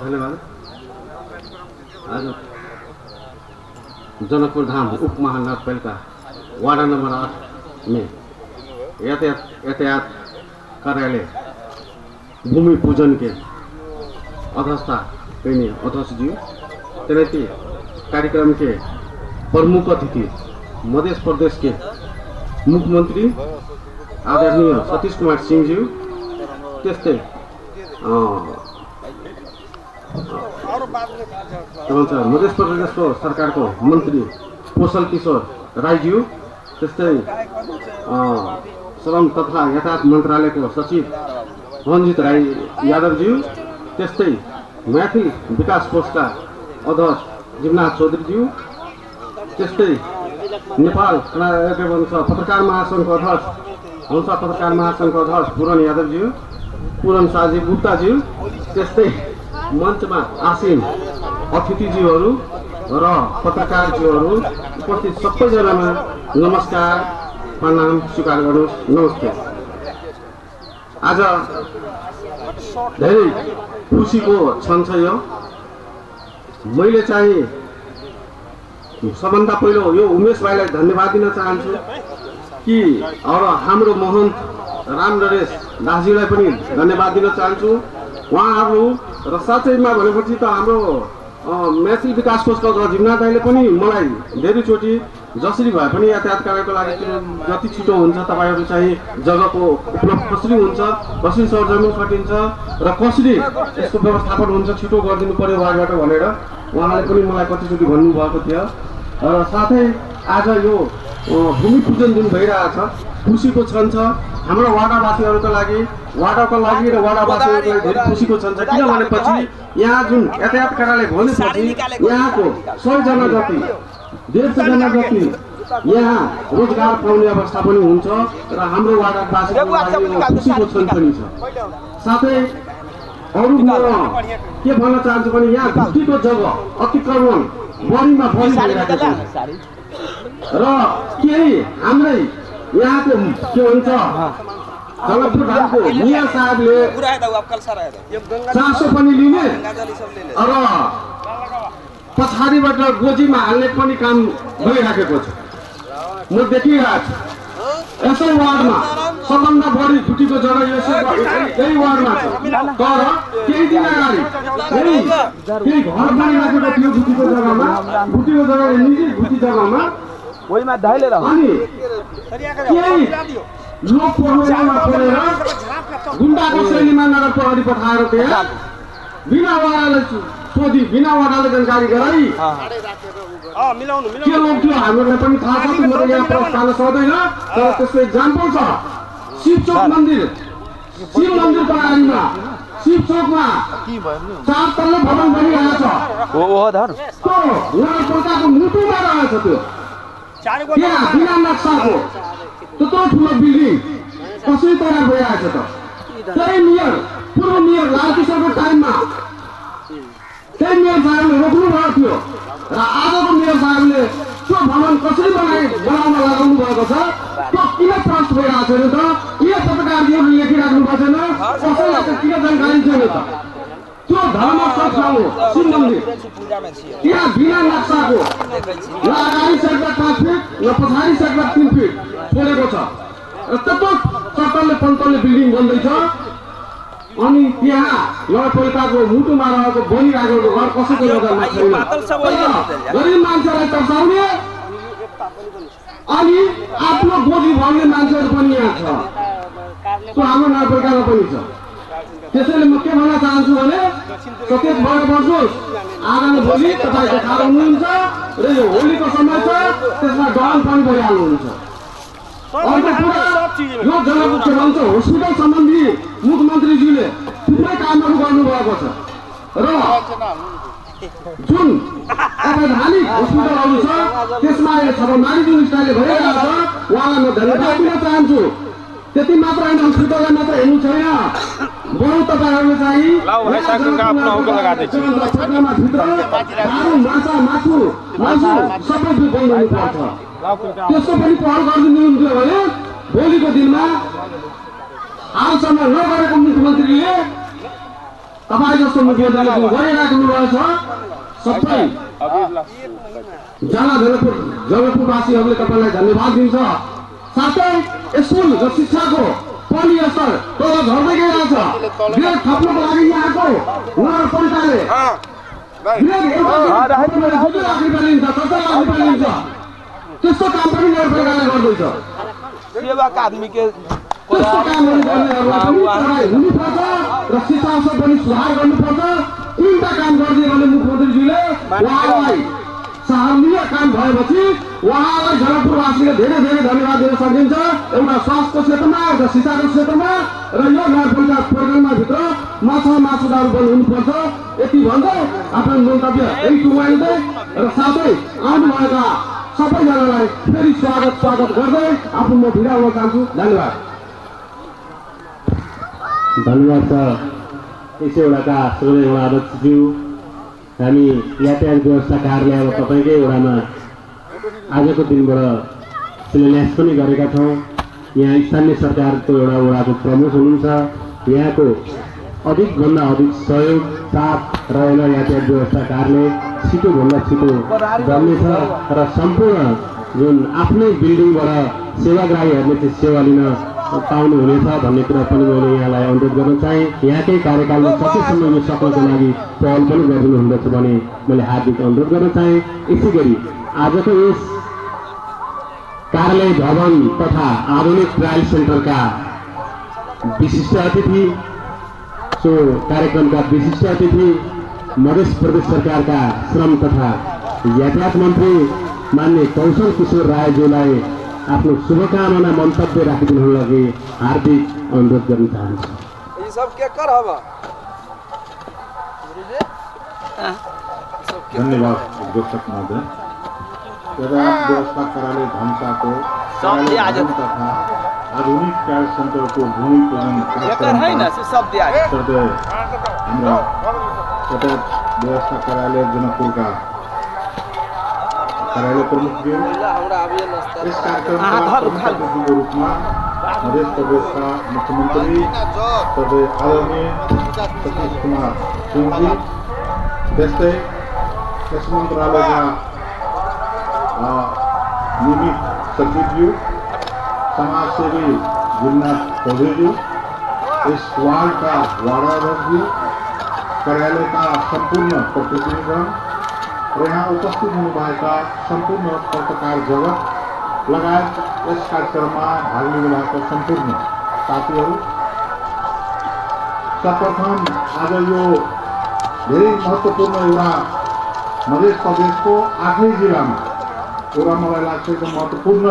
धन्यवाद। आज जनकपुर धाम उप महानगरपालिका वार्ड नंबर 8 में यातायात कार्यालय भूमि पूजन के अध्यक्षता करने अध्यक्ष जी, तैनाती कार्यक्रम के प्रमुख अतिथि मध्य प्रदेश के मुख्यमंत्री आदरणीय सतीश कुमार सिंह जी, त्यस्तै मध्य प्रदेश को सरकार को मंत्री कौशल किशोर रायज्यू, त्यस्तै श्रम तथा यातायात मंत्रालय को सचिव रंजित राय यादवज्यू, त्यस्तै मैथिल विकास कोष का अध्यक्ष जीवनाथ चौधरीज्यू, त्यस्तै नेपाल पत्रकार महासंघ अध्यक्ष हंसा पत्रकार महासंघ अध्यक्ष पूरन यादवज्यू, पूरन साजी गुप्ताज्यू, त्यस्तै मञ्चमा आसीन अतिथिज्यूहरू र पत्रकारज्यूहरू उपस्थित सबैजनामा नमस्कार प्रणाम स्वीकार गर्नुहोस्। नमस्ते। आज धेरै खुसीको क्षण छ यो। मैले चाहिँ सबभन्दा पहिलो यो उमेश भाइलाई धन्यवाद दिन चाहन्छु कि अब हाम्रो महन्त राम नरेश दासजीलाई पनि धन्यवाद दिन चाहन्छु। उहाँहरू र साँच्चैमा भनेपछि त हाम्रो मैथिली विकास कोषको जिम्ना दाइले पनि मलाई धेरैचोटि जसरी भए पनि यातायात कार्यको लागि जति छिटो हुन्छ तपाईँहरू चाहिँ जग्गाको उपलब्ध कसरी हुन्छ, कसरी सरजमिन खटिन्छ र कसरी यसको व्यवस्थापन हुन्छ छिटो गरिदिनु पर्यो उहाँबाट भनेर उहाँले पनि मलाई कतिचोटि भन्नुभएको थियो। र साथै आज यो भूमि पूजन जुन भइरहेछ खुसीको क्षण छ हाम्रो वाडावासीहरूको लागि, वाडाको लागि र वाडावासीहरूको लागि धेरै खुसीको क्षण छ। किनभनेपछि यहाँ जुन यातायात कार्यालय भनेपछि यहाँको 100 जना जति 150 जना जति यहाँ रोजगार पाउने अवस्था पनि हुन्छ र हाम्रो वाडावासीको लागि खुसीको क्षण पनि छ। साथै अरू म के भन्न चाहन्छु भने यहाँ घुटीको जग्गा अतिक्रमण बढीमा बढी भइरहेको छ र केही हाम्रै यहाँको के भन्छ जनकपुर धामको मिया साहबले चासो पनि लिने र पछाडिबाट गोजीमा हाल्ने पनि काम गरिराखेको छ। म देखिरहेको छु यसै वार्डमा सबभन्दा बढी घुटीको जग्गा यही वार्डमा छ। तर केही दिन अगाडि केही घर बनिराखेको थियो घुटीको जग्गामा, घुटीको जग्गा निजी घुटी जग्गामा अनि केही लोक प्रहरीमा परेर गुन्डाको शैलीमा नगर प्रहरी पठाएर त्यहाँ बिना वाडाले सोधी, बिना वाडाले जानकारी गराई के लोक थियो हामीहरूलाई पनि थाहा छ। म त यहाँ प्रस्ताव सक्दैन तर त्यसको इक्जाम्पल छ। शिवचोक मन्दिर, शिव मन्दिरको अगाडिमा शिवचोकमा 4 तल्लो भवन बनिरहेको छ। त्यो नगरपालिकाको मुटुमा रहेछ त्यो त्यहाँ बिना नक्साको त्यत्रो ठुलो बिल्डिङ कसरी तयार भइरहेछ त? त्यही मेयर पूर्व मेयर लालकिशोरको टाइममा त्यही मेयर साहबले रोक्नु भएको थियो र आजको मेयर साहबले त्यो भवन कसरी बनाउन लगाउनु भएको छ त्यो किन प्रश्न भइरहेको छैन त? किन पत्रकारहरूले लेखिराख्नु भएको छैन? कसैलाई त किन जानकारी छैन त? त्यो धर्मस्थल ठाउँ हो शिव मन्दिर, त्यहाँ बिना नक्साको न अगाडि साइडमा 5 फिट न पछाडि साइडमा 3 फिट छोडेको छ र त्यत्रो चट्टलले पन्तलले बिल्डिङ बन्दैछ। अनि त्यहाँ नगरपालिकाको मुटुमा रहेको बनिरहेको घर कसैको नजरमा छैन। गरिब मान्छेलाई तर्साउने अनि आफ्नो गोजी भन्ने मान्छेहरू पनि यहाँ छ। त्यो हाम्रो नगरपालिकामा पनि छ। त्यसैले म के भन्न चाहन्छु भने सचेत भएर बस्नुहोस्। आगामी भोलि तपाईँ देखाएर हुनुहुन्छ र यो होलीको समय छ त्यसमा डन पनि भइहाल्नुहुन्छ। अर्को कुरा यो जग्गाको के भन्छ हस्पिटल सम्बन्धी मुख्यमन्त्रीजीले थुप्रै कामहरू गर्नुभएको छ र जुन अवैधानिक हस्पिटलहरू छ त्यसमा छापामारी जुन स्टाइलले भइरहेको छ उहाँलाई म धन्यवाद दिन चाहन्छु। त्यति मात्र होइन, हस्पिटललाई मात्र हेर्नु छैन, बरु तपाईँहरूले चाहिँ माछा मासु सबै बनाउनु पर्छ। त्यसको पनि पहल गरिदिनुहुन्थ्यो भने भोलिको दिनमा हालसम्म नगरेको मुख्यमन्त्रीले तपाईँ जस्तो मुख्यमन्त्रीले गरिराख्नु रहेछ सबै जनकपुरवासीहरूले तपाईँलाई धन्यवाद दिन्छ। साथै स्कुल र शिक्षाको पनि स्तर तल झर्दै गइरहेछ। ग्रेड थप्नुको लागि यहाँको नगरपालिकाले त्यस्तो काम पनि नगरपालिकाले गर्दैछ। त्यस्तो कामहरू गर्नेहरूलाई हुनुपर्छ र शिक्षा स्तर पनि सुधार गर्नुपर्छ। तिनवटा काम गरिदियो भने मुख्यमन्त्रीजीले उहाँलाई सराहनीय काम भएपछि उहाँलाई जनकपुरवासीले धेरै धेरै धन्यवाद दिन सकिन्छ। एउटा स्वास्थ्यको क्षेत्रमा, एउटा शिक्षाको क्षेत्रमा र यो नगरपालिका प्रोग्राममा भित्र माछा मासु दारू बन्द हुनुपर्छ। यति भन्दै आफ्नो मन्तव्य यही टुङ्गाइँदै र साथै आउनुभएका सबैजनालाई फेरि स्वागत गर्दै आफ्नो म भिडियो हुन चाहन्छु। धन्यवाद। धन्यवाद छ 100वटाका श्रोता अध्यक्षज्यू। हामी यातायात व्यवस्था कार्यालय तपाईँकै वडामा आजको दिनबाट शिलान्यास पनि गरेका छौँ। यहाँ स्थानीय सरकारको एउटा वडाको प्रमुख हुनुहुन्छ। यहाँको अधिकभन्दा अधिक सहयोग साथ रहेर यातायात व्यवस्थाकारले छिटोभन्दा छिटो गर्नेछ र सम्पूर्ण जुन आफ्नै बिल्डिङबाट सेवाग्राहीहरूले चाहिँ सेवा लिन पाउनुहुनेछ भन्ने कुरा पनि मैले यहाँलाई अनुरोध गर्न चाहेँ। यहाँकै कार्यकालमा सकेसम्म यो सक्नको लागि पहल पनि गरिदिनु हुँदछ भने मैले हार्दिक अनुरोध गर्न चाहेँ। यसै गरी आजको यस कार्यालय भवन तथा आधुनिक ट्रायल सेन्टरका विशिष्ट अतिथि, सो कार्यक्रमका विशिष्ट अतिथि मध्य प्रदेश सरकारका श्रम तथा यातायात मन्त्री मान्य कौशल किशोर रायज्यूलाई आफ्नो शुभकामना मन्तव्य राखिदिनुको लागि हार्दिक अनुरोध गर्न चाहन्छु। ये सब क्या कर हवा धन्यवाद अध्यक्ष महोदय। यातायात व्यवस्था कार्यालय धनसाको तथा आधुनिक ट्रायल सेन्टरको भूमि पूजन गर्दै हाम्रा यातायात व्यवस्था कार्यालय जनकपुरका कार्यालय प्रमुखज्यू, यस कार्यक्रमका प्रमुख अतिथिको रूपमा मध्य प्रदेशका मुख्यमन्त्री तथा आदरणीय सतीश कुमार सिंहजी, त्यस्तै यस मन्त्रालयका निमित सचिवज्यू, समाजसेवी गिरिनाथ चौधरीज्यू, यस वार्डका वार्डाध्यक्षज्यू, कार्यालयका सम्पूर्ण प्रतिनिधिगण र यहाँ उपस्थित हुनुभएका सम्पूर्ण पत्रकार जगत लगायत यस कार्यक्रममा भाग लिनुभएका सम्पूर्ण साथीहरू, सर्वप्रथम आज यो धेरै महत्त्वपूर्ण एउटा मध्य प्रदेशको 8 जिल्लामा एउटा मलाई लाग्छ एकदम महत्त्वपूर्ण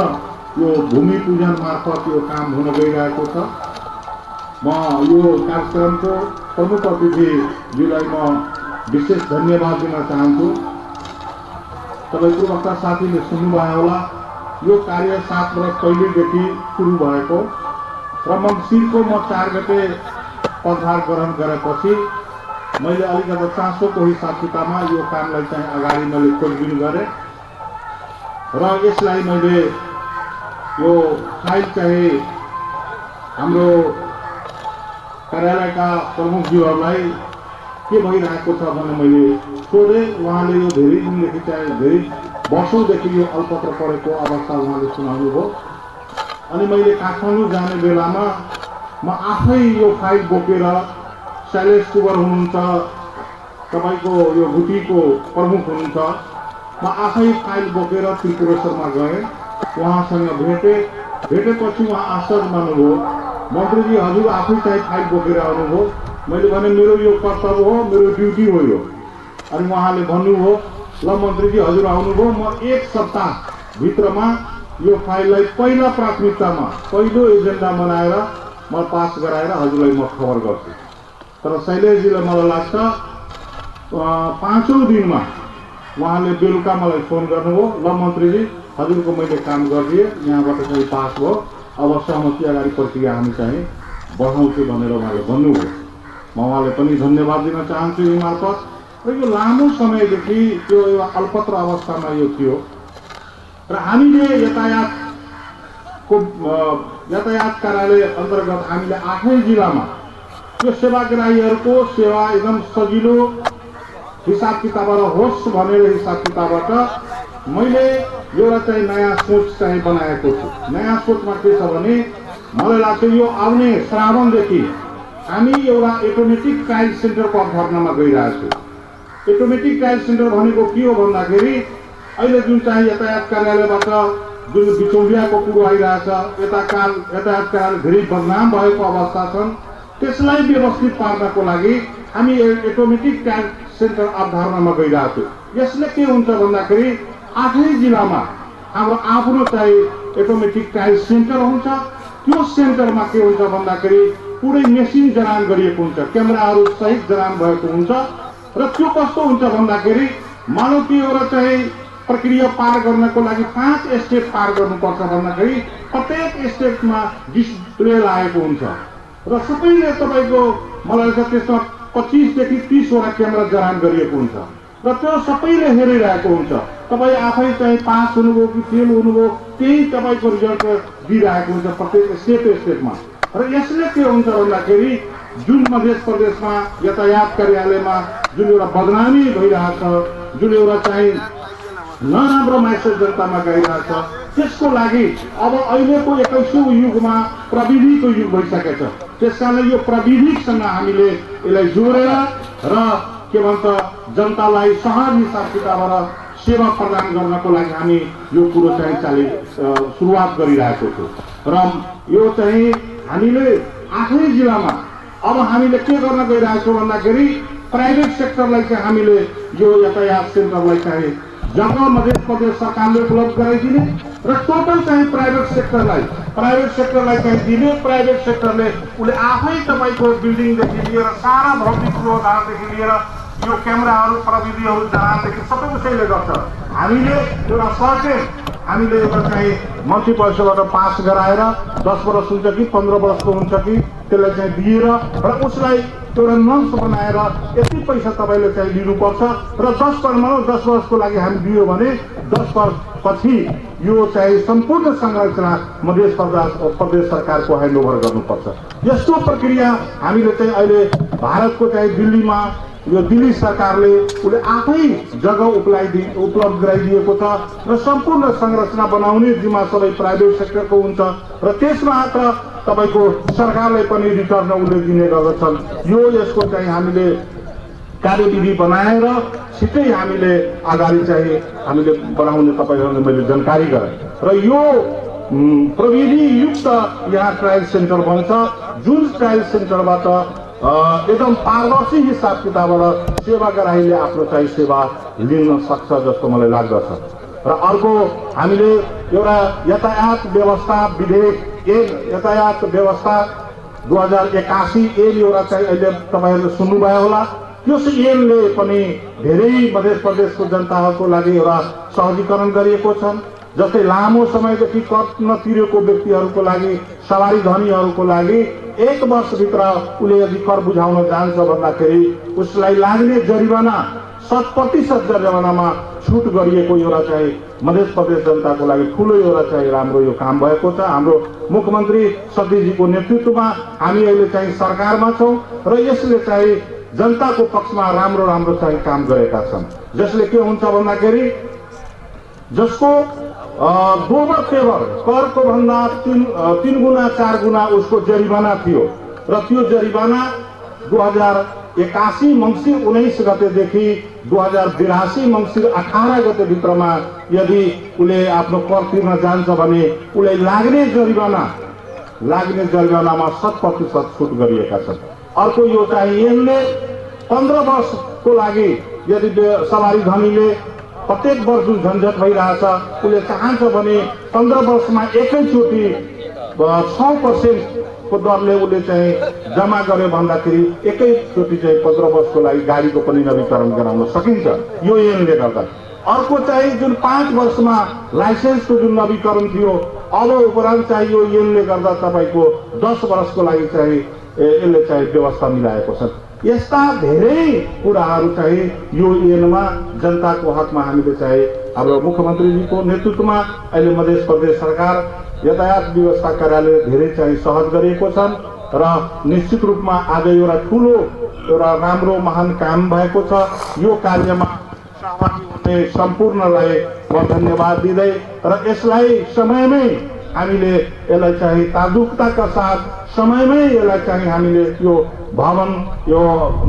यो भूमि पूजन मार्फत यो काम हुन गइरहेको छ। म यो कार्यक्रमको प्रमुख अतिथिज्यूलाई म विशेष धन्यवाद दिन चाहन्छु। तपाईँ वक्ता साथीले सुन्नुभयो होला, यो कार्य 7 वर्ष पहिलेदेखि सुरु भएको र मङ्सिरको म 4 गते पदभार ग्रहण गरेपछि मैले अलिकति चासोको हिसाब किताबमा यो कामलाई चाहिँ अगाडि मैले खोजबिन गरेँ र यसलाई मैले यो फाइल चाहिँ हाम्रो कार्यालयका प्रमुखज्यूहरूलाई के भइरहेको छ भनेर मैले सोधेँ। उहाँले यो धेरै दिनदेखि चाहिँ धेरै वर्षौँदेखि यो अलपत्र परेको अवस्था उहाँले सुनाउनु भयो। अनि मैले काठमाडौँ जाने बेलामा म आफै यो फाइल बोकेर, शैलेश कुवर हुनुहुन्छ तपाईँको यो गुटीको प्रमुख हुनुहुन्छ, म आफै फाइल बोकेर त्रिपुरेश्वरमा गएँ, उहाँसँग भेटेपछि उहाँ आश्चर्य मान्नुभयो। मन्त्रीजी हजुर आफै चाहिँ फाइल बोकेर आउनुभयो। मैले भने मेरो यो कर्तव्य हो, मेरो ड्युटी हो यो। अनि उहाँले भन्नुभयो ल मन्त्रीजी हजुर आउनुभयो, म 1 सप्ताहभित्रमा यो फाइललाई पहिला प्राथमिकतामा पहिलो एजेन्डा बनाएर म पास गराएर हजुरलाई म खबर गर्छु। तर शैलेशजीलाई मलाई लाग्छ 5औं दिनमा उहाँले बेलुका मलाई फोन गर्नुभयो, ल मन्त्रीजी हजुरको मैले काम गरिदिएँ, यहाँबाट चाहिँ पास भयो, अब सहमति अगाडि प्रक्रिया हामी चाहिँ बढाउँछु भनेर उहाँले भन्नुभयो। म उहाँले पनि धन्यवाद दिन चाहन्छु यी मार्फत। र यो लामो समयदेखि त्यो एउटा अल्पत्र अवस्थामा यो थियो र हामीले यातायात कार्यालय अन्तर्गत हामीले 8 जिल्लामा यो सेवाग्राहीहरूको सेवा एकदम सजिलो हिसाब किताबबाट होस् भनेर हिसाब किताबबाट मैले एउटा चाहिँ नयाँ सोच चाहिँ बनाएको छु। नयाँ सोचमा के छ भने मलाई लाग्छ यो आउने श्रावणदेखि हामी एउटा अटोमेटिक ट्रायल सेन्टरको अवधारणामा गइरहेको छु। अटोमेटिक ट्रायल सेन्टर भनेको के हो भन्दाखेरि अहिले जुन चाहिँ यातायात कार्यालयबाट जुन बिचौलियाको कुरो आइरहेछ, यातायात कार्यालय धेरै बदनाम भएको अवस्था छन्, त्यसलाई व्यवस्थित पार्नको लागि हामी अटोमेटिक ट्रायल सेन्टर अवधारणामा गइरहेको छौँ। यसले के हुन्छ भन्दाखेरि 8 जिल्लामा हाम्रो आफ्नो चाहिँ अटोमेटिक ट्रायल सेन्टर हुन्छ। त्यो सेन्टरमा के हुन्छ भन्दाखेरि पुरै मेसिन जडान गरिएको हुन्छ, क्यामेराहरू सहित जडान भएको हुन्छ। र त्यो कस्तो हुन्छ भन्दाखेरि मानव कि एउटा चाहिँ प्रक्रिया पार गर्नको लागि 5 स्टेप पार गर्नुपर्छ भन्दाखेरि प्रत्येक स्टेपमा डिस्प्ले लागेको हुन्छ र सबैले तपाईँको मलाई लाग्छ त्यसमा 25 देखि 30 वटा क्यामेरा जडान गरिएको हुन्छ र त्यो सबैले हेरिरहेको हुन्छ। तपाईँ आफै चाहिँ पास हुनुभयो कि फेल हुनुभयो त्यही तपाईँको रिजल्ट दिइरहेको हुन्छ प्रत्येक स्टेपमा। र यसले के हुन्छ भन्दाखेरि जुन मध्य प्रदेशमा यातायात कार्यालयमा जुन एउटा बदनामी भइरहेछ, जुन एउटा चाहिँ नराम्रो म्यासेज जनतामा गइरहेछ, त्यसको लागि अब अहिलेको 21औं युगमा प्रविधिको युग भइसकेको छ। त्यसकारण यो प्रविधिसँग हामीले यसलाई जोडेर र के भन्छ जनतालाई सहज हिसाब किताबबाट सेवा प्रदान गर्नको लागि हामी यो कुरो चाहिँ सुरुवात गरिरहेको छौँ। र यो चाहिँ हामीले आफ्नै जिल्लामा अब हामीले के गर्न गइरहेको छौँ भन्दाखेरि प्राइभेट सेक्टरलाई चाहिँ हामीले यो यातायात सेन्टरलाई चाहिँ जग्गा मध्य प्रदेश सरकारले उपलब्ध गराइदिने र टोटल चाहिँ प्राइभेट सेक्टरलाई चाहिँ दिने। प्राइभेट सेक्टरले उसले आफै तपाईँको बिल्डिङदेखि लिएर सारा भौतिक पूर्वाधारदेखि लिएर यो क्यामेराहरू प्रविधिहरू जनादेखि सबै उसैले गर्छ। हामीले एउटा सर्टेन हामीले एउटा चाहिँ मन्त्री परिषदबाट पास गराएर 10 वर्ष हुन्छ कि 15 वर्षको हुन्छ कि त्यसलाई चाहिँ दिएर र उसलाई एउटा नर्स बनाएर यति पैसा तपाईँले चाहिँ लिनुपर्छ र 10 वर्षको लागि हामी दियो भने 10 वर्षपछि यो चाहिँ सम्पूर्ण संरचना मध्य प्रदेश सरकारको ह्यान्डओभर गर्नुपर्छ। यस्तो प्रक्रिया हामीले चाहिँ अहिले भारतको चाहिँ दिल्लीमा यो दिल्ली सरकारले उसले आफै जग्गा उपलब्ध गराइदिएको छ र सम्पूर्ण संरचना बनाउने जिम्मा सबै प्राइभेट सेक्टरको हुन्छ र त्यसमा त तपाईँको सरकारलाई पनि रिटर्न उसले दिने गर्दछन्। यो यसको चाहिँ हामीले कार्यविधि बनाएर छिट्टै हामीले अगाडि चाहिँ हामीले बनाउने तपाईँहरूले मैले जानकारी गराएँ र यो प्रविधि युक्त यहाँ ट्रायल सेन्टर बन्छ, जुन ट्रायल सेन्टरबाट एकदम पारदर्शी हिसाब किताबबाट सेवा ग्राहीले आफ्नो चाहिँ सेवा लिन सक्छ जस्तो मलाई लाग्दछ। र अर्को हामीले एउटा यातायात व्यवस्था विधेयक यातायात व्यवस्था 2081 एउटा चाहिँ अहिले तपाईँहरूले सुन्नुभयो होला। यस ऐनले पनि धेरै मध्य प्रदेशको जनताहरूको लागि एउटा सहजीकरण गरिएको छ। जस्तै लामो समयदेखि कर नतिरेको व्यक्तिहरूको लागि, सवारी धनीहरूको लागि 1 वर्षभित्र उसले यदि कर बुझाउन जान्छ भन्दाखेरि उसलाई लाग्ने जरिवाना 100% जरिवानामा छुट गरिएको एउटा चाहिँ मध्य प्रदेश जनताको लागि ठुलो एउटा चाहिँ राम्रो यो काम भएको छ। हाम्रो मुख्यमन्त्री सतीजीको नेतृत्वमा हामी अहिले चाहिँ सरकारमा छौँ र यसले चाहिँ जनताको पक्षमा राम्रो चाहिँ काम गरेका छन्। जसले के हुन्छ भन्दाखेरि जसको दोबर तेवर करको भन्दा 3 गुना 4 गुना उसको जरिवाना थियो र त्यो जरिवाना 2081 मङ्सिर 19 गतेदेखि 2082 मङ्सिर 18 गते भित्रमा यदि उसले आफ्नो कर तिर्न जान्छ भने उसलाई लाग्ने जरिवानामा 100% छुट गरिएका छन्। अर्को यो चाहिँ यसले 15 वर्षको लागि यदि सवारी धनीले प्रत्येक वर्ष जुन झन्झट भइरहेछ उसले चाहन्छ भने 15 वर्षमा एकैचोटि 6% को दरले उसले चाहिँ जम्मा गर्यो भन्दाखेरि एकैचोटि चाहिँ 15 वर्षको लागि गाडीको पनि नवीकरण गराउन सकिन्छ यो ऐनले गर्दा। अर्को चाहिँ जुन 5 वर्षमा लाइसेन्सको जुन नवीकरण थियो अब उपरान्त चाहिँ यो ऐनले गर्दा तपाईँको 10 वर्षको लागि चाहिँ यसले चाहिँ व्यवस्था मिलाएको छ। यस्ता धेरै कुराहरू चाहिँ यो ऐनमा जनताको हकमा हामीले चाहिँ हाम्रो मुख्यमन्त्रीजीको नेतृत्वमा अहिले मध्य प्रदेश सरकार यातायात व्यवस्था कार्यालय धेरै चाहिँ सहज गरिएको छन् र निश्चित रूपमा आज एउटा ठुलो एउटा राम्रो महान काम भएको छ। यो कार्यमा सहभागी हुने सम्पूर्णलाई म धन्यवाद दिँदै र यसलाई समयमै हामीले यसलाई चाहिँ ताजुकताका साथ समयमै यसलाई चाहिँ हामीले यो भवन यो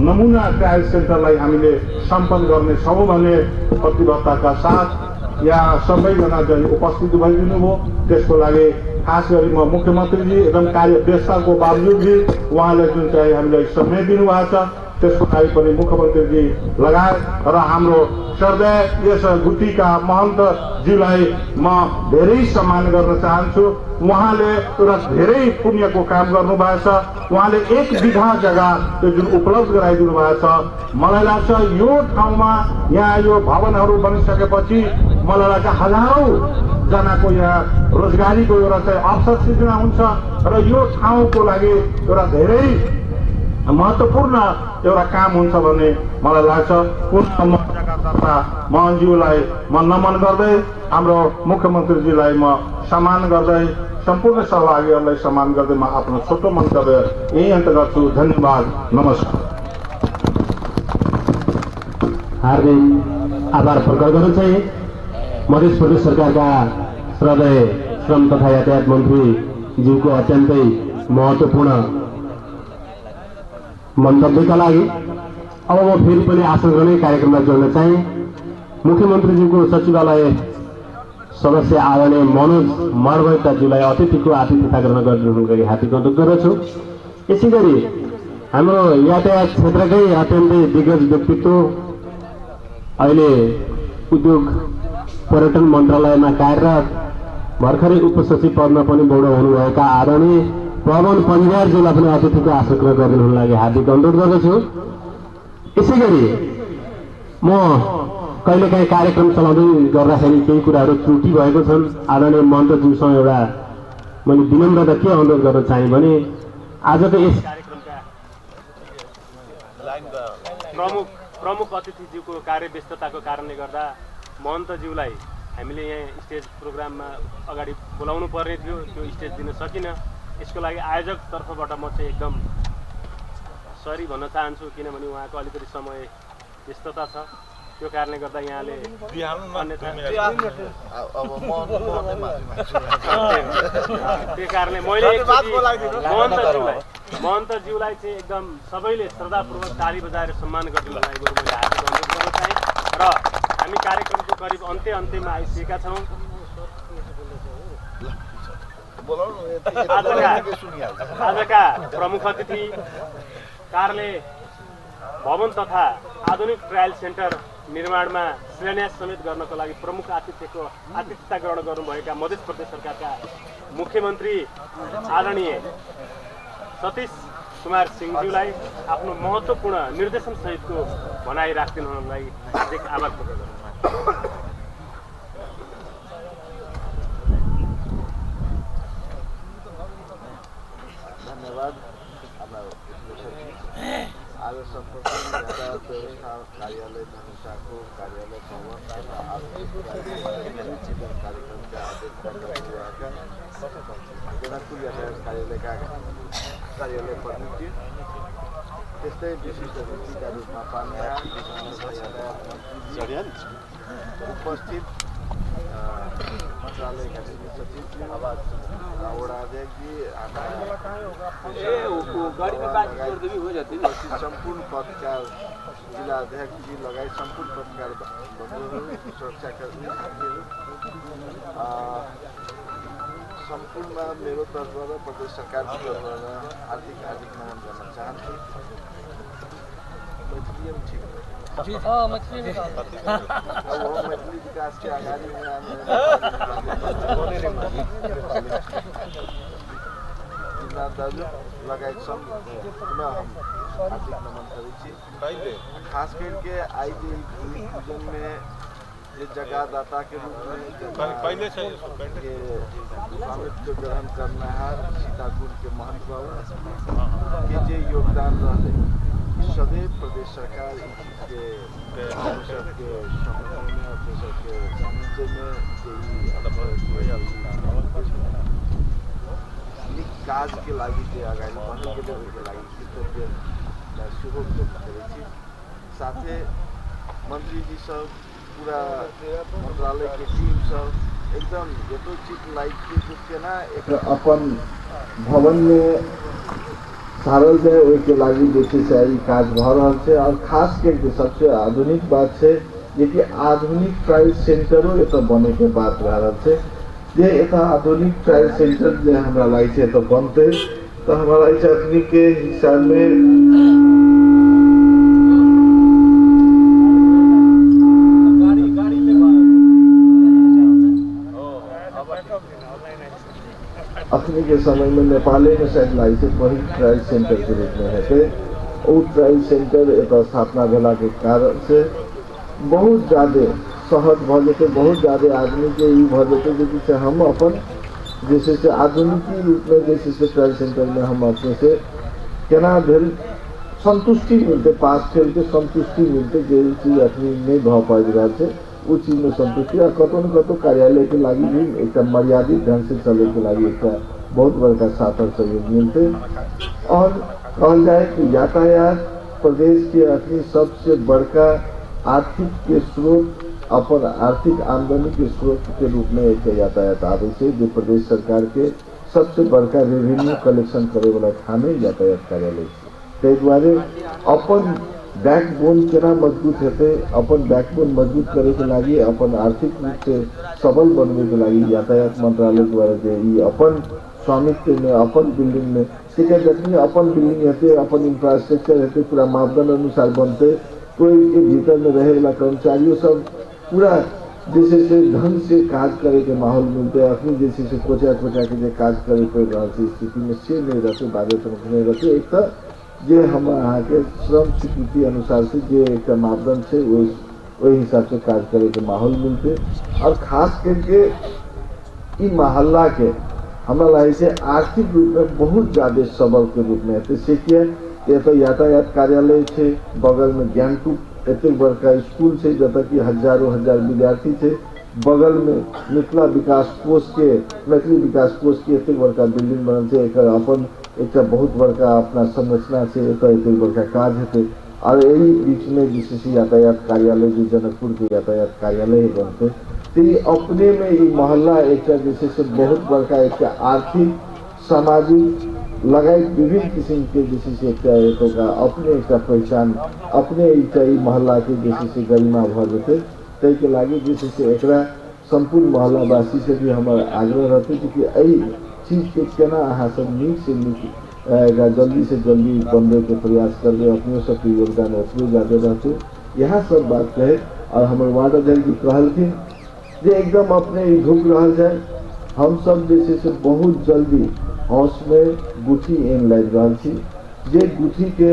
नमुना ट्रायल सेन्टरलाई हामीले सम्पन्न गर्नेछौँ भन्ने प्रतिबद्धताका साथ यहाँ सबैजना चाहिँ उपस्थित भइदिनु भयो। त्यसको लागि खास गरी म मुख्यमन्त्रीजी एकदम कार्य व्यस्तताको बावजुद उहाँले जुन चाहिँ हामीलाई समय दिनुभएको छ त्यसको लागि पनि मुख्यमन्त्रीजी लगायत र हाम्रो श्रद्धेय यस गुठीका महन्तज्यूलाई म धेरै सम्मान गर्न चाहन्छु। उहाँले एउटा धेरै पुण्यको काम गर्नुभएको छ। उहाँले 1 बिघा जग्गा त्यो जुन उपलब्ध गराइदिनु भएको छ मलाई लाग्छ यो ठाउँमा यहाँ यो भवनहरू बनिसकेपछि मलाई लाग्छ हजारौं जनाको यहाँ रोजगारीको एउटा चाहिँ अवसर सृजना हुन्छ र यो ठाउँको लागि एउटा धेरै महत्त्वपूर्ण एउटा काम हुन्छ भन्ने मलाई लाग्छ। संवाददाता मोहनज्यूलाई म नमन गर्दै हाम्रो मुख्यमन्त्रीजीलाई म सम्मान गर्दै सम्पूर्ण सहभागीहरूलाई सम्मान गर्दै म आफ्नो छोटो मन्तव्य यही अन्त गर्छु। धन्यवाद, नमस्कार। हार्दिक आभार प्रकट गर्नु चाहिँ मध्य प्रदेश सरकारका श्रद्धेय श्रम तथा यातायात मन्त्रीज्यूको अत्यन्तै महत्त्वपूर्ण मन्तव्यका लागि। अब म फेरि पनि आसन गर्ने कार्यक्रममा जोड्न चाहे मुख्यमन्त्रीज्यूको सचिवालय सदस्य आदरणीय मनोज मर्वैताज्यूलाई अतिथिको आतिथ्यता ग्रहण गरिदिनुको लागि हार्दिक अनुरोध गर्दछु। यसै गरी हाम्रो यातायात क्षेत्रकै अत्यन्तै दिग्गज व्यक्तित्व अहिले उद्योग पर्यटन मन्त्रालयमा कार्यरत भर्खरै उपसचिव पदमा पनि बढो हुनुभएका आदरणीय पवन पन्जारज्यूलाई पनि अतिथिको आसन ग्रहण गरिदिनुको लागि हार्दिक अनुरोध गर्दछु। यसै गरी म कहिलेकाहीँ कार्यक्रम चलाउँदै गर्दाखेरि केही कुराहरू त्रुटि भएको छन्। आदरणीय मन्त्रीज्यूसँग एउटा मैले विनम्रता के अनुरोध गर्न चाहेँ भने आजको यस कार्यक्रमका प्रमुख अतिथिज्यूको कार्यव्यस्तताको कारणले गर्दा महन्तज्यूलाई हामीले यहाँ स्टेज प्रोग्राममा अगाडि बोलाउनु पर्ने थियो, त्यो स्टेज दिन सकिनँ। यसको लागि आयोजक तर्फबाट म चाहिँ एकदम सरी भन्न चाहन्छु, किनभने उहाँको अलिकति समय व्यस्तता छ। त्यो कारणले गर्दा यहाँले त्यो कारणले मैले महन्तज्यूलाई चाहिँ एकदम सबैले श्रद्धापूर्वक ताली बजाएर सम्मान गरिदिनुलाई मैले हार्दिक अनुरोध गर्न चाहेँ। र हामी कार्यक्रमको करिब अन्त्यमा आइसकेका छौँ। आजका प्रमुख अतिथि कार्यालय भवन तथा आधुनिक ट्रायल सेन्टर निर्माणमा शिलान्यास समेत गर्नको लागि प्रमुख आतिथ्यता ग्रहण गर्नुभएका मध्य प्रदेश सरकारका मुख्यमन्त्री आदरणीय सतीश कुमार सिंहज्यूलाई आफ्नो महत्त्वपूर्ण निर्देशन सहितको भनाइ राखिदिनुको लागि हार्दिक आभार प्रकट गर्छु। धन्यवाद। आज सम्पर्क यातायात व्यवस्था कार्यालय धनुषाको कार्यालय भवन तथा आधुनिक कार्यक्रमका अध्यक्षता गर्नुभएका जनकपुर यातायात कार्यालयका कार्यालय प्रतिनिधि, त्यस्तै विशिष्ट व्यक्तिका रूपमा पान्या यातायात मन्त्री उपस्थित मन्त्रालयका सचिव वडा अध्यक्षजी, सम्पूर्ण पत्रकार जिल्ला अध्यक्षजी लगायत सम्पूर्ण पत्रकार बन्धुहरू, सुरक्षाकर्मी साथीहरू, सम्पूर्णमा मेरो तर्फबाट प्रदेश सरकारको तर्फबाट हार्दिक नमन गर्न चाहन्छु। मैथिली विकास के अगाडि दाजु लगायत सब पुनः हम हार्दिक नमन करै छी। खास करके आई भूमि पूजन में ये जगहदाता के रूप में स्वामित्व ग्रहण करना है सीताकुल के महंत बाबू के जे योगदान रहे सदैव प्रदेश सरकार इस चीज के संसद के समन्वय में और संसद के वाणिज्य में काज के लागि अगाडि बढ्नको लागि कृतज्ञता सुयोग गर्दै छी। साथै मन्त्रीजी सब पूरा मंत्रालय के टीम सब एकदम यथोचित लाइट के ना एक अपन भवन में सारल है ओके लागि जैसे सारी काज भ रहल छै। और खास करके सबसे आधुनिक बात है ये आधुनिक ट्रायल सेंटरों एतऽ बने के बात भए रहल छै। जे एतऽ आधुनिक ट्रायल सेंटर जे हमरा लागि छै एतऽ बनते तो हमारा इस अखनी के हिसाब में अखनी के समय में नेपाल में शायद लाई से वही ट्रायल सेंटर के रूप में है। वो ट्रायल सेंटर एक स्थापना भेला के कारण से बहुत ज़्यादा सहज भ जते, बहुत ज़्यादा आदमी के ई भ जते जैसे हम अपन जैसे आधुनिकी रूप में जैसे ट्रायल सेंटर में हम अपने से केना भेल संतुष्टि मिलते, पास फेल के संतुष्टि मिलते, जो चीज अखनी नहीं भ पाबि रहल छै वो चीज में संतुष्टि आ कतौ न कतौ कार्यालय के लागी भी एक मर्यादित ढंग से चले के लागी एक बहुत बड़का साथ और सहयोग मिलते। और कहल जाए कि यातायात प्रदेश के अखनी सबसे बड़का आर्थिक के स्रोत, अपन आर्थिक आमदनी के स्रोत के रूप में एक यातायात आवे छै, जो प्रदेश सरकार के सबसे बड़का रेवेन्यू कलेक्शन करे वाला ठामे यातायात कार्यालय छै। ताहि दुआरे अपन बैकबोन केना मजबूत हेतै, अपन बैकबोन मजबूत करे के लागी, अपन आर्थिक रूप से सबल बनवे के लागी यातायात मंत्रालय द्वारा जे ई अपन स्वामित्व में, अपन बिल्डिंग में जखनी अपन बिल्डिंग हेतै, अपन इंफ्रास्ट्रक्चर हेतै, पूरा मापदंड अनुसार बनते, तो के भीतर में रहे वाला कर्मचारियों सब पूरा जैसे से ढंग से कार्य करे के माहौल मिलते। अपनी जैसे से कोचा के जे कार्य करे पड़ रहा स्थिति में से नहीं रहते, बाधित नहीं रहते। एक तो जे हम अहाँ के श्रम स्वीकृति अनुसार से जे एक मापदंड से वही हिसाब से कार्य करे के माहौल मिलते। और खास करके ई मोहल्ला के हमारा लगे से आर्थिक रूप में बहुत ज्यादा सबल के रूप में है। सीखिए ये तो यातायात कार्यालय है, बगल में ज्ञानकूप एत बड़का स्कूल है जत कि हजारों हजार विद्यार्थी है, बगल में मिथिला विकास कोष के, मैथिली विकास कोष की एत बड़का बिल्डिंग बनल है, एक अपन एक बहुत बड़का अपना संरचना से एत बड़का कार्य हेतु। और यही बीच में जिस यातायात कार्यालय जो जनकपुर के यातायात कार्यालय बनते, तो ये अपने में ये मोहल्ला एक जैसे से बहुत बड़का एक आर्थिक सामाजिक लगाई विभिन्न किस्म के जैसे से एक अपने एक पहचान अपने एक मोहल्ला के जैसे से गरिमा भ जेते। तै के लागी जैसे से एकरा संपूर्ण मोहल्लावासी से भी हमारा आग्रह रहते कि एहि चीज के केना अहाँ सब नीक से नीक जल्दी से जल्दी बनने के प्रयास करबे, अपने सबके योगदान उतने ज्यादा रहते। यहाँ सब बात कहे और हमारे वार्ड अध्यक्ष जी कहलखिन जे एकदम अपने ढुक रहा जाए। हम सब जैसे से बहुत जल्दी हाउस में गुठी एन लग रहा छी, जे गुठी के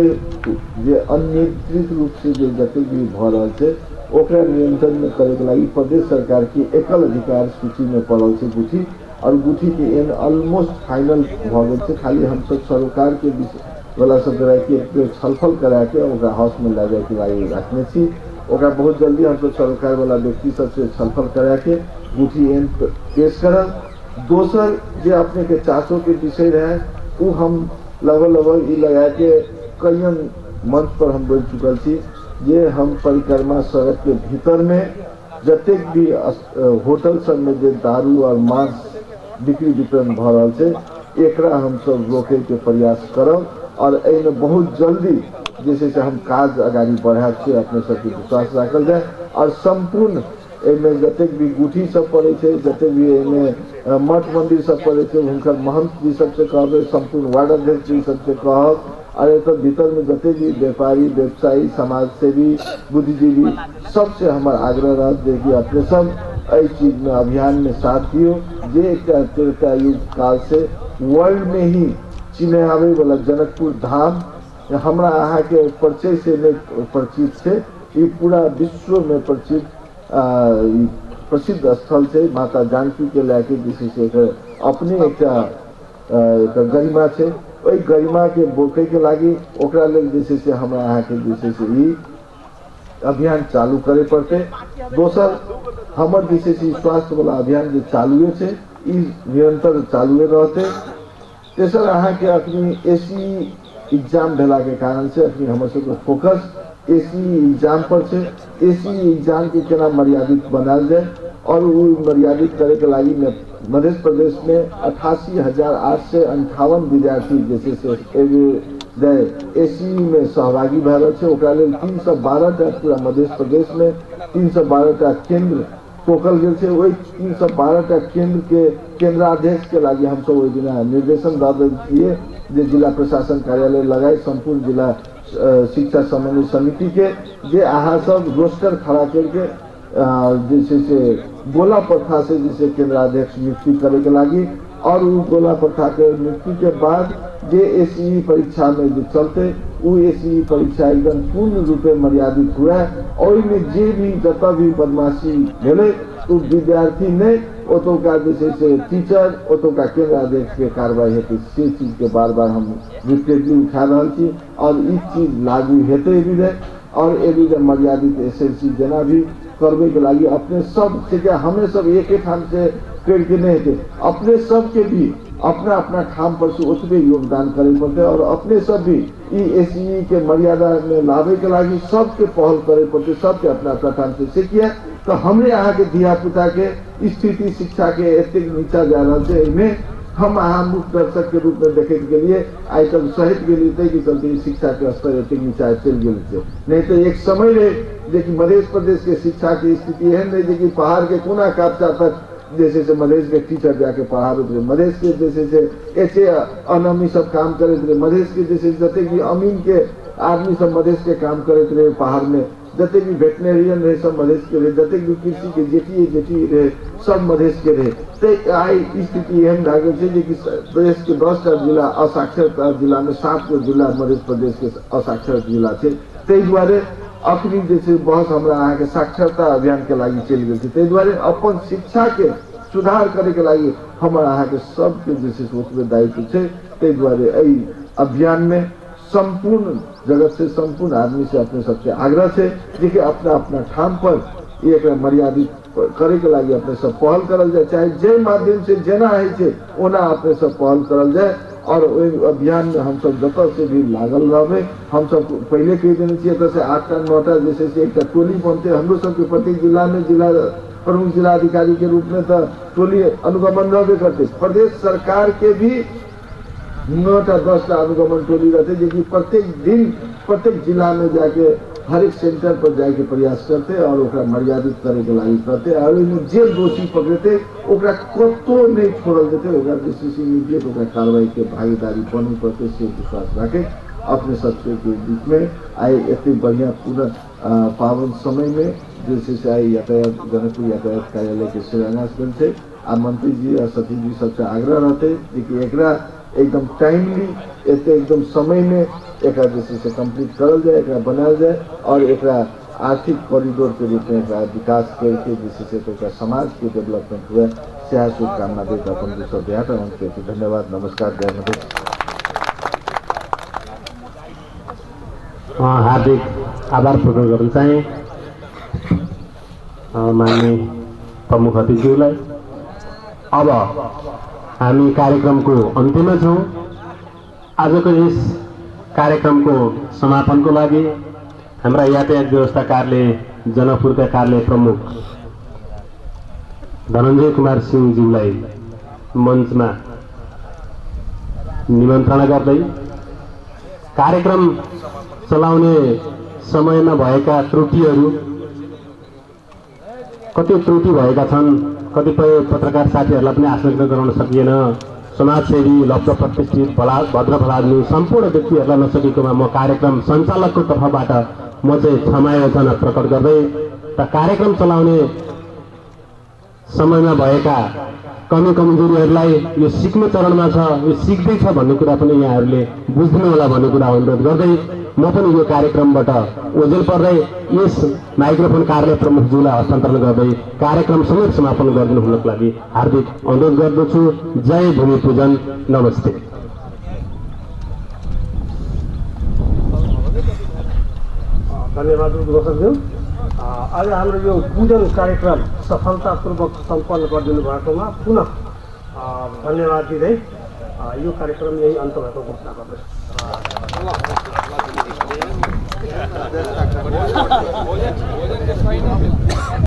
जे अनियंत्रित रूप से जो जते भी भ रहा है ओकरा नियंत्रण में करे के लागी प्रदेश सरकार की एकल अधिकार सूची में पड़ल है गुठी। और गुठी के एन ऑलमोस्ट फाइनल भ गए थे। खाली हम सब सरकार के वाला सब के छलफल करा के ओकरा हाउस में ला जाए के लागी रखने छी। ओकरा बहुत जल्दी हम सब सरकार वाला व्यक्ति सबसे छलफल करा के गुठी एन पेश करब। दोसर जे अपने के चाचो के विषय रहे वो हम लगभग ई लगा के कईयन मंच पर हम बोल चुकल छी जे हम परिक्रमा सड़क के भीतर में जतेक भी होटल सब में जे दारू और मांस बिक्री वितरण भ रहा है एकरा हम सब रोके के प्रयास करब। और एने बहुत जल्दी जैसे से हम काज आगाड़ी बढ़ाब से अपने सबके विश्वास रखल जाए। और संपूर्ण एमे जतेक भी गुठी सब पड़े थे, जतेक भी एमे मठ मंदिर सब पड़े थे, हुनकर महंत जी सबसे कहबे, संपूर्ण वार्ड अध्यक्ष जी सबसे कहब। और एक भीतर में जते भी व्यापारी व्यवसायी समाज सेवी बुद्धिजीवी सबसे हमारा आग्रह रहा कि अपने सब इस चीज में अभियान में साथ दियो। जे त्रेता युग काल से वर्ल्ड में ही चिन्हावे वाला जनकपुर धाम हमरा अहाँ के परिचय से नहीं परिचित थे, ये पूरा विश्व में परिचित प्रसिद्ध स्थल से माता जानकी के लेके जैसे से अपने एक गरिमा है, वही गरिमा के बोके के लागी ओकरा लेल जैसे से हमरा अहाँ के जैसे से ई अभियान चालू करे पड़ते। दोसर हमर जैसे से स्वास्थ्य वाला अभियान जो चालू है ई निरंतर चालू रहते। तेसर अहाँ के अपनी एसी एग्जाम भेला के कारण से अपनी हमर सबके फोकस एसी एग्जाम पर से एसी एग्जाम के केना मर्यादित बनाल जाए। और वो मर्यादित करे के लागी मध्य प्रदेश में 88,858 विद्यार्थी जैसे से एसी में सहभागी भए रहे थे। ओकरा लेल 312 पूरा मध्य प्रदेश में 312 केंद्र टोकल गए थे। वही 312 केंद्र के केंद्राध्यक्ष के लागी हम सब दिन निर्देशन दे दिए जे जिला प्रशासन कार्यालय लगाए संपूर्ण जिला शिक्षा समन्वय समिति के जे अहाँ सब रोस्टर खड़ा करके जैसे से गोला प्रथा से जैसे केंद्राध्यक्ष नियुक्ति करे के लागी। और वो गोला प्रथा के नियुक्ति के बाद जे एसीई परीक्षा में जो चलते वो एसीई परीक्षा एकदम पूर्ण रूपे मर्यादित हुआ। और में जे भी जता भी बदमाशी भेले तो विद्यार्थी ने ओतोका जैसे से टीचर ओतोका केंद्र अध्यक्ष के कार्रवाई हेतु से चीज के बार बार हम रिपीटेडली उठा रहा छी और इस चीज लागू हेते भी रहे और एवं मर्यादित एसएलसी जना भी करवे के लगी अपने सब से हमें सब एक ठाम से करके नहीं थे अपने सब के भी अपना अपना ठाम पर से उतने योगदान करे पड़ते और अपने सब भी एसई के मर्यादा में लावे के लगी सबके पहल करे पड़ते सबके अपना अपना ठाम से सीखिए तो हमरे यहाँ के दिया पुता के स्थिति शिक्षा के एतक नीचा जा रहा है इनमें हम अहाँ मुख्य दर्शक के रूप में देखे के लिए आइटम सहित के लिए कि चलते शिक्षा के स्तर एतक नीचा चल गए नहीं तो एक समय रहे लेकिन मध्य प्रदेश के शिक्षा की स्थिति है नहीं कि पहाड़ के कोना कापचा तक जैसे से मधेश के टीचर जाके पढ़ा रहे मधेश के जैसे से ऐसे अनामी सब काम करे थे मधेश के जैसे जते कि अमीन के आदमी सब मधेश के काम करे थे पहाड़ में जते भी वेटनेरियन रहे सब मधेश के रहे जते भी कृषि के जेटी रहे सब मधेश के रहे तो आई स्थिति एहन लागे कि देश के 10टा जिला असाक्षरता जिला में 7 जिला मध्य प्रदेश के असाक्षर जिला है तै द्वारे अखनी जैसे बहुत हमारा यहाँ के साक्षरता अभियान के लगी चल गई थी द्वारे अपन शिक्षा के सुधार करे के लगी हमारा यहाँ के सबके जैसे उसमें दायित्व है तै द्वारे यही अभियान में संपूर्ण जगत से संपूर्ण आदमी से अपने सबसे आग्रह है देखिए अपना अपना ठाम पर एक मर्यादित करे के लगी अपने सब पहल करल जाए चाहे जे माध्यम से जेना है ओना अपने सब पहल करल जाए और अभियान में हम सब जत से भी लागल रहे हम सब पहले कह देने चाहिए तो 8टा 9टा जैसे एक टोली बनते हम सब के प्रत्येक जिला में जिला प्रमुख जिला अधिकारी के रूप में तो टोली अनुगमन रहे करते प्रदेश सरकार के भी 9टा 10टा अनुगमन टोली रहते जो कि प्रत्येक दिन प्रत्येक जिला में जाके हर एक सेंटर पर जाके प्रयास करते और ओकरा मर्यादित करे के लागि करते और जे दोषी पकड़ते ओकरा कतो नहीं छोड़ल देते ओकरा डिसीसी इमीडिएट ओकरा कार्रवाई के भागीदारी बने पड़ते से विश्वास रखे अपने सबसे के बीच में आए इतनी बढ़िया पूरा पावन समय में जैसे से आई यातायात जनकपुर यातायात कार्यालय के शिलान्यास करते आ मंत्री जी और सचिव जी सबसे आग्रह रहते कि एकरा एकदम टाइमली एकदम समय में एक जैसे से कंप्लीट करल जाए एक बनाल जाए और एक आर्थिक कॉरिडोर के रूप में विकास करके जैसे से तो समाज के डेवलपमेंट हुआ से शुभकामना देता अपन दूसरा देहात धन्यवाद नमस्कार जय मधेश। हार्दिक आभार प्रकट गर्न चाहे माननीय प्रमुख अतिथिज्यूलाई। अब हामी कार्यक्रमको अन्त्यमा छौँ। आजको यस कार्यक्रमको समापनको लागि हाम्रा यातायात व्यवस्था कार्यालय जनकपुरका कार्यालय प्रमुख धनञ्जय कुमार सिंहज्यूलाई मञ्चमा निमन्त्रणा गर्दै कार्यक्रम चलाउने समयमा भएका त्रुटिहरू कति त्रुटि भएका छन् कतिपय पत्रकार साथीहरूलाई पनि आश्वस्त गराउन सकिएन समाजसेवी लब्ध प्रतिष्ठित भद्र भलादमी सम्पूर्ण व्यक्तिहरूलाई नसकेकोमा म कार्यक्रम सञ्चालकको तर्फबाट म चाहिँ क्षमायोजना प्रकट गर्दै र कार्यक्रम चलाउने समयमा भएका कमी कमजोरीहरूलाई यो सिक्ने चरणमा छ यो सिक्दैछ भन्ने कुरा पनि यहाँहरूले बुझ्नु होला भन्ने कुरा अनुरोध गर्दै म पनि यो कार्यक्रमबाट ओझेल पर्दै यस माइक्रोफोन कार्यालय प्रमुखज्यूलाई हस्तान्तरण गर्दै कार्यक्रम समेत समापन गरिदिनु हुनको लागि हार्दिक अनुरोध गर्दछु। जय भूमि पूजन नमस्ते। धन्यवाद दर्शकज्यू। आज हाम्रो यो पूजन कार्यक्रम सफलतापूर्वक सम्पन्न गरिदिनु भएकोमा पुनः धन्यवाद दिँदै यो कार्यक्रम यही अन्त भएको घोषणा गर्दछु।